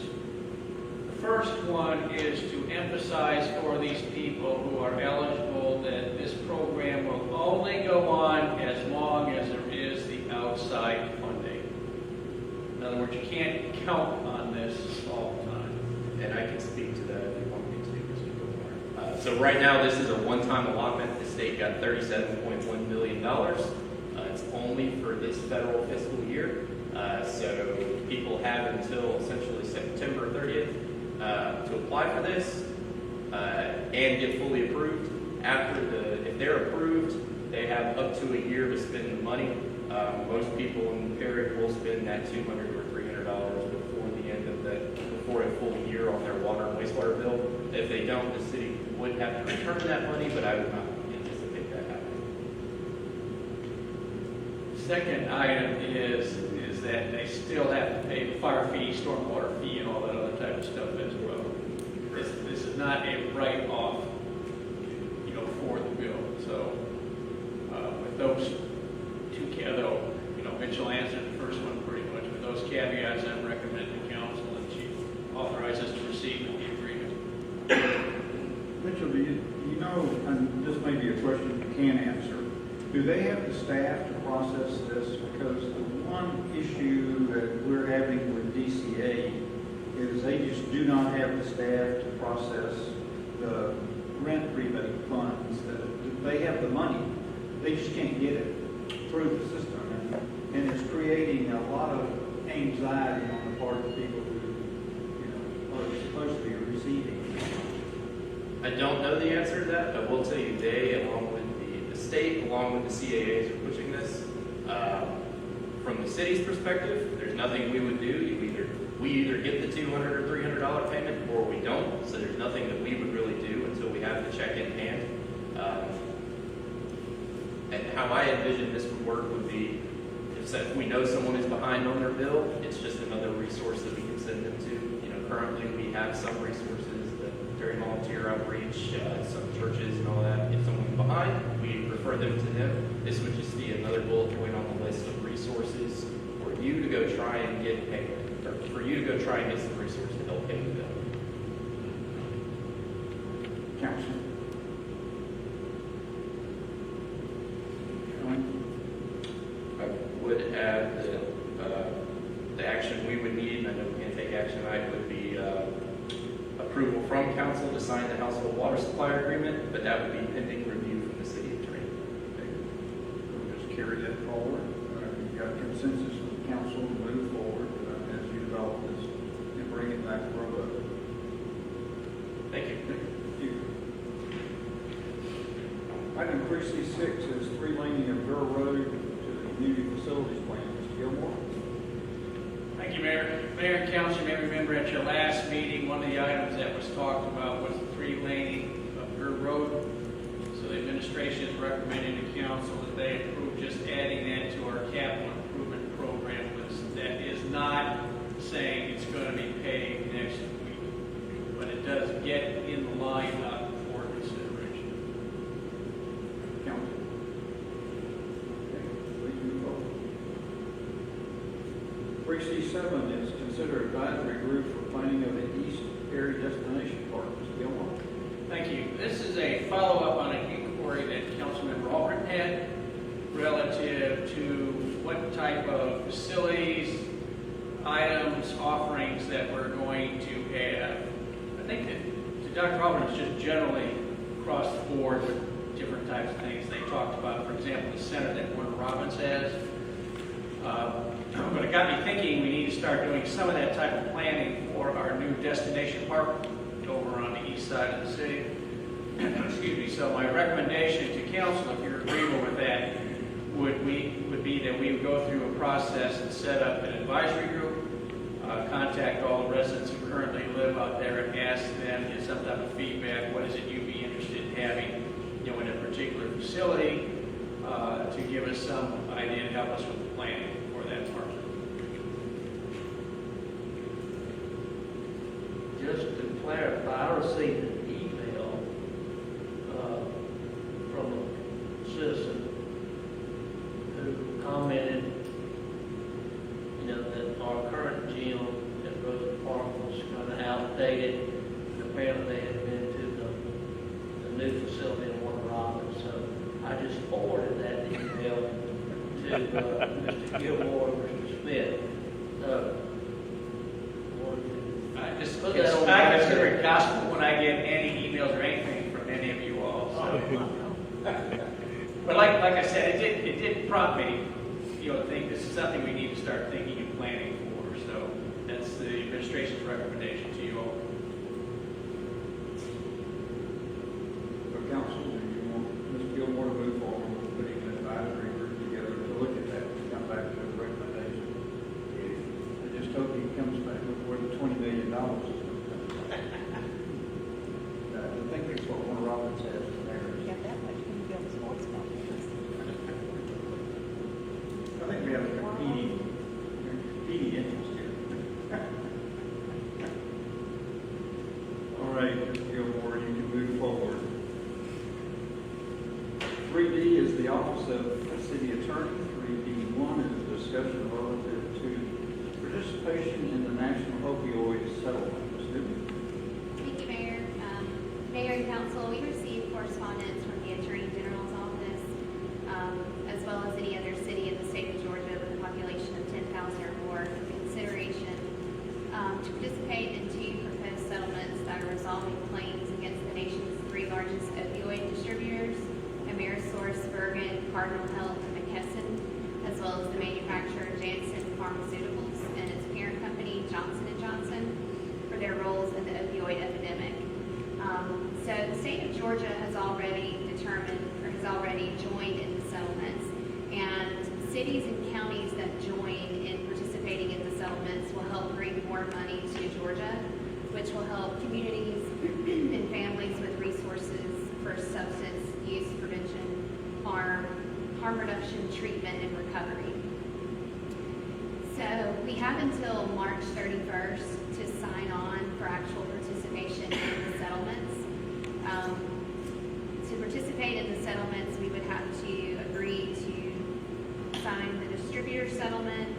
The first one is to emphasize for these people who are eligible that this program will only go on as long as there is the outside funding. In other words, you can't count on this all the time. And I can speak to that if you want me to, Mr. Gilmore. So right now, this is a one-time allotment. The state got $37.1 million. It's only for this federal fiscal year. So people have until essentially September 30th to apply for this and get fully approved. If they're approved, they have up to a year to spend the money. Most people in Perry will spend that $200 or $300 before the end of before a full year on their water and wastewater bill. If they don't, the city would have to return that money, but I would not anticipate that happening. Second item is that they still have to pay the fire fee, stormwater fee, and all that other type of stuff as well. This is not a write-off, for the bill. So with those two, though, Mitchell answered the first one pretty much. With those caveats, I'm recommending the council that she authorizes to proceed with the agreement. Mitchell, do you know, and this may be a question you can answer, do they have the staff to process this? Because the one issue that we're having with DCA is they just do not have the staff to process the rent rebate funds. They have the money, they just can't get it through the system. And it's creating a lot of anxiety on the part of people who are supposed to be receiving. I don't know the answer to that. I will tell you, they, along with the state, along with the CAAs, are pushing this. From the city's perspective, there's nothing we would do. We either get the $200 or $300 payment, or we don't. So there's nothing that we would really do until we have the check in hand. And how I envision this would work would be, if we know someone is behind on their bill, it's just another resource that we can send them to. Currently we have some resources that during volunteer outreach, some churches and all that. If someone's behind, we refer them to them. This would just be another bullet point on the list of resources for you to go try and get payment, or for you to go try and get some resources to help pay the bill. Council. I would add that the action we would need, and I know we can't take action tonight, would be approval from council to sign the household water supply agreement, but that would be pending review from the city attorney. We'll just carry that forward. You've got consensus with the council to move forward as you develop this and bring it back for a vote. Thank you. Thank you. Item 3C6 is three-laning of Burr Road to the community facilities plan. Mr. Gilmore? Thank you, Mayor. Mayor and Council may remember at your last meeting, one of the items that was talked about was the three-laning of Burr Road. So the administration is recommending to council that they approve just adding that to our capital improvement program list. That is not saying it's going to be paid next week, but it does get in the lineup for consideration. Council. Okay, please move forward. 3C7 is consider advisory group for planning of the East Perry Destination Park. Mr. Gilmore? Thank you. This is a follow-up on an inquiry that Councilmember Albrecht had relative to what type of facilities, items, offerings that we're going to have. I think that Dr. Albrecht is just generally across the board with different types of things. They talked about, for example, the center that Warner Robins has. But it got me thinking we need to start doing some of that type of planning for our new destination park over on the east side of the city. excuse me, so my recommendation to council, if you're agreeable with that, would be that we would go through a process and set up an advisory group, contact all the residents who currently live out there and ask them, get some type of feedback, what is it you'd be interested in having, in a particular facility, to give us some idea and help us with the planning for that part. Just to clarify, I received an email from a citizen who commented, that our current gym at Rosa Park was kind of outdated, and apparently they had been to the new facility in Warner Robins. So I just forwarded that email to Mr. Gilmore and Mr. Smith. I consider it gospel when I get any emails or anything from any of you all. So. But like I said, it did prompt me, to think this is something we need to start thinking and planning for. So that's the administration's recommendation to you all. So council, do you want Ms. Gilmore to move forward with putting an advisory group together to look at that and come back to a recommendation? I just hope he comes back with more than $20 million. I think that's what Warner Robins has in there. Got that much when you build a sports complex. I think we have a competing interest here. All right, Ms. Gilmore, you can move forward. 3D is the Office of the City Attorney. 3D1 is a discussion relative to participation in the National Opioid Settlement. Ms. Newman. Thank you, Mayor. Mayor and Council, we received correspondence from the Attorney General's office, as well as any other city in the state of Georgia with a population of 10,000 or more for consideration to participate in 2 proposed settlements that are resolving claims against the nation's 3 largest opioid distributors, Amerisource, Bergen, Cardinal Health, and McKesson, as well as the manufacturer Janssen Pharmaceuticals and its parent company Johnson & Johnson for their roles in the opioid epidemic. So the state of Georgia has already joined in the settlements, and cities and counties that join in participating in the settlements will help bring more money to Georgia, which will help communities and families with resources for substance use prevention, harm reduction, treatment, and recovery. So we have until March 31st to sign on for actual participation in the settlements. To participate in the settlements, we would have to agree to sign the distributor settlement,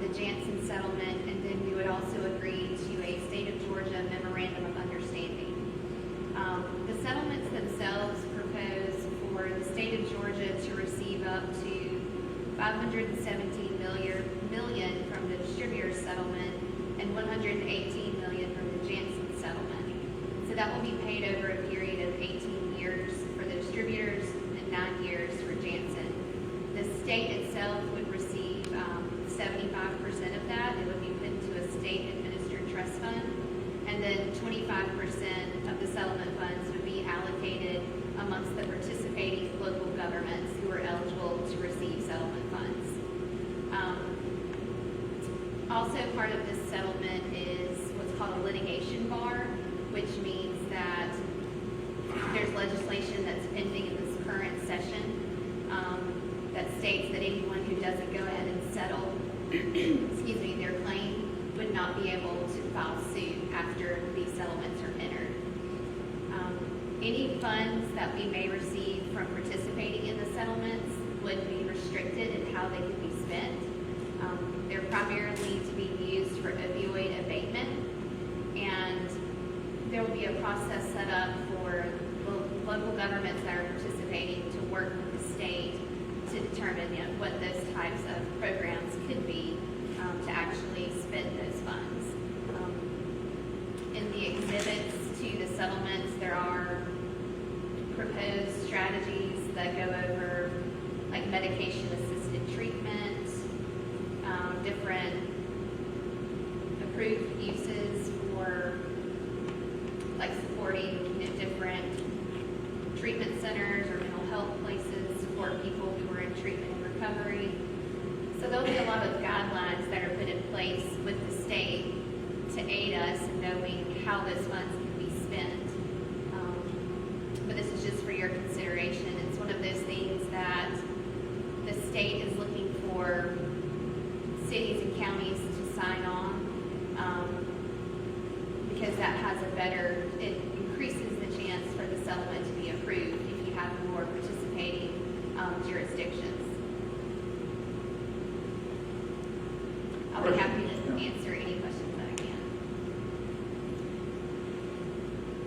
the Janssen settlement, and then we would also agree to a State of Georgia Memorandum of Understanding. The settlements themselves propose for the State of Georgia to receive up to $517 million from the distributor settlement and $118 million from the Janssen settlement. So that will be paid over a period of 18 years for the distributors and 9 years for Janssen. The state itself would receive 75% of that. It would be put into a state-administered trust fund, and then 25% of the settlement funds would be allocated amongst the participating local governments who are eligible to receive settlement funds. Also part of this settlement is what's called a litigation bar, which means that there's legislation that's pending in this current session that states that anyone who doesn't go ahead and settle their claim would not be able to file suit after these settlements are entered. Any funds that we may receive from participating in the settlements would be restricted in how they can be spent. They're primarily to be used for opioid abatement, and there will be a process set up for local governments that are participating to work with the state to determine what those types of programs could be to actually spend those funds. In the exhibits to the settlements, there are proposed strategies that go over like medication-assisted treatment, different approved uses for like supporting different treatment and recovery. So there'll be a lot of guidelines that are put in place with the state to aid us in knowing how those funds can be spent. But this is just for your consideration. It's one of those things that the state is looking for cities and counties to sign on, because that has it increases the chance for the settlement to be approved if you have more participating jurisdictions. I'll be happy to answer any questions that I can.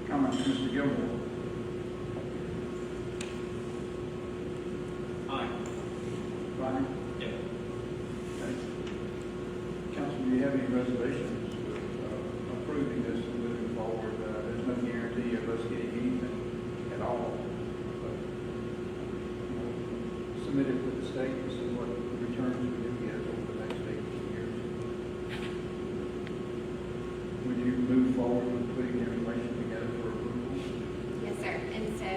Comments, Mr. Gilmore? Aye. Ryan? Yeah. Okay. Council, do you have any reservations with approving this and moving forward? There's no guarantee of us getting anything at all. But, submit it with the state and see what returns we do get over the next 18 years. Would you move forward with putting the information together for approval? Yes, sir. And so,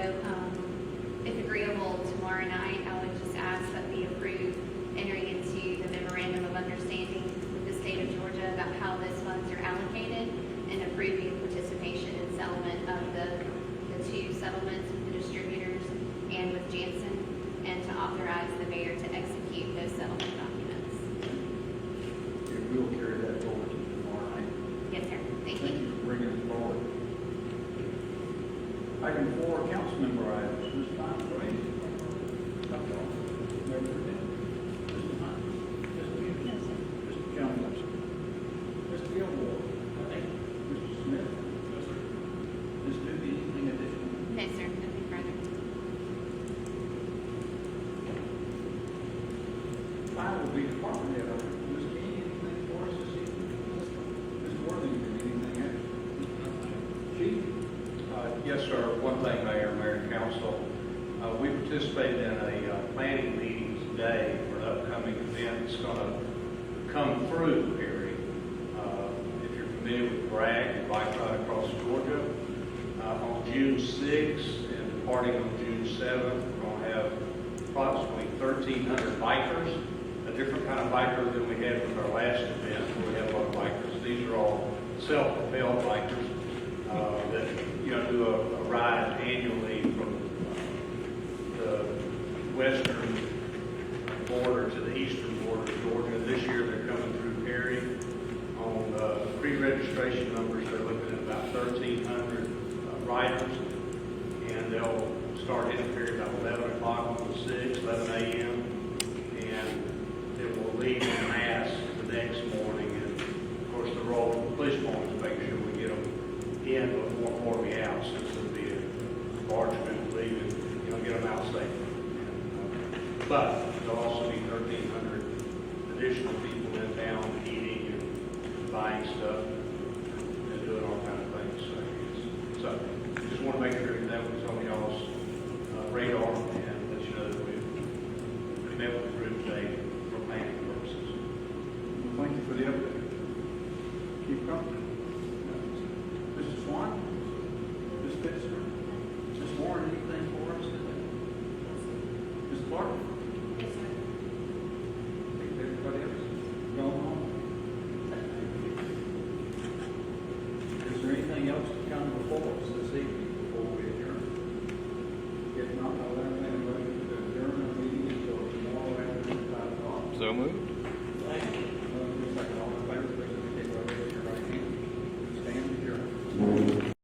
if agreeable, tomorrow night, I would just ask that we approve entering into the memorandum of understanding with the state of Georgia about how those funds are allocated and approving participation in settlement of the two settlements with the distributors and with Janssen, and to authorize the mayor to execute those settlement documents. Yeah, we will carry that forward to tomorrow night. Yes, sir. Thank Thank you. you for bringing it forward. Item 4, council member items. Ms. Pine, please. Never forget. Mr. Pine. Mr. Hughes. Mr. Jones. Mr. Gilmore. Mr. Smith. Ms. Doobie, anything additional? No, sir. Nothing further. 5 will be department head. Ms. King, anything for us this evening? Ms. Worthington, anything else? Chief? Yes, sir. One thing, Mayor and Council. We participated in a planning meeting today for an upcoming event that's going to come through Perry. If you're familiar with BRAG, the Bike Ride Across Georgia, on June 6th and departing on June 7th, we're going to have approximately 1,300 bikers, a different kind of biker than we had with our last event, where we had a lot of bikers. These are all self-propelled bikers that do a ride annually from the western border to the eastern border of Georgia. This year they're coming through Perry. On pre-registration numbers, they're looking at about 1,300 riders, and they'll start hitting Perry about 11 o'clock on the 6th, 11 a.m., and it will leave en masse the next morning. And of course, the role of the police department is to make sure we get them in before we out, since there'll be a large group leaving, get them out safe. But there'll also be 1,300 additional people in town eating and buying stuff and doing all kinds of things. So just want to make sure that was on y'all's radar and let you know that we met with the group today for planning purposes. Well, thank you for the update. Keep coming. Mr. Swan? Ms. Pitzer? Ms. Warren, anything for us today? Ms. Clark? Yes, sir. Think everybody else going home? Is there anything else to come before us this evening before we adjourn? If not, I'll entertain a motion to adjourn our meeting until tomorrow afternoon at 5 o'clock. So moved.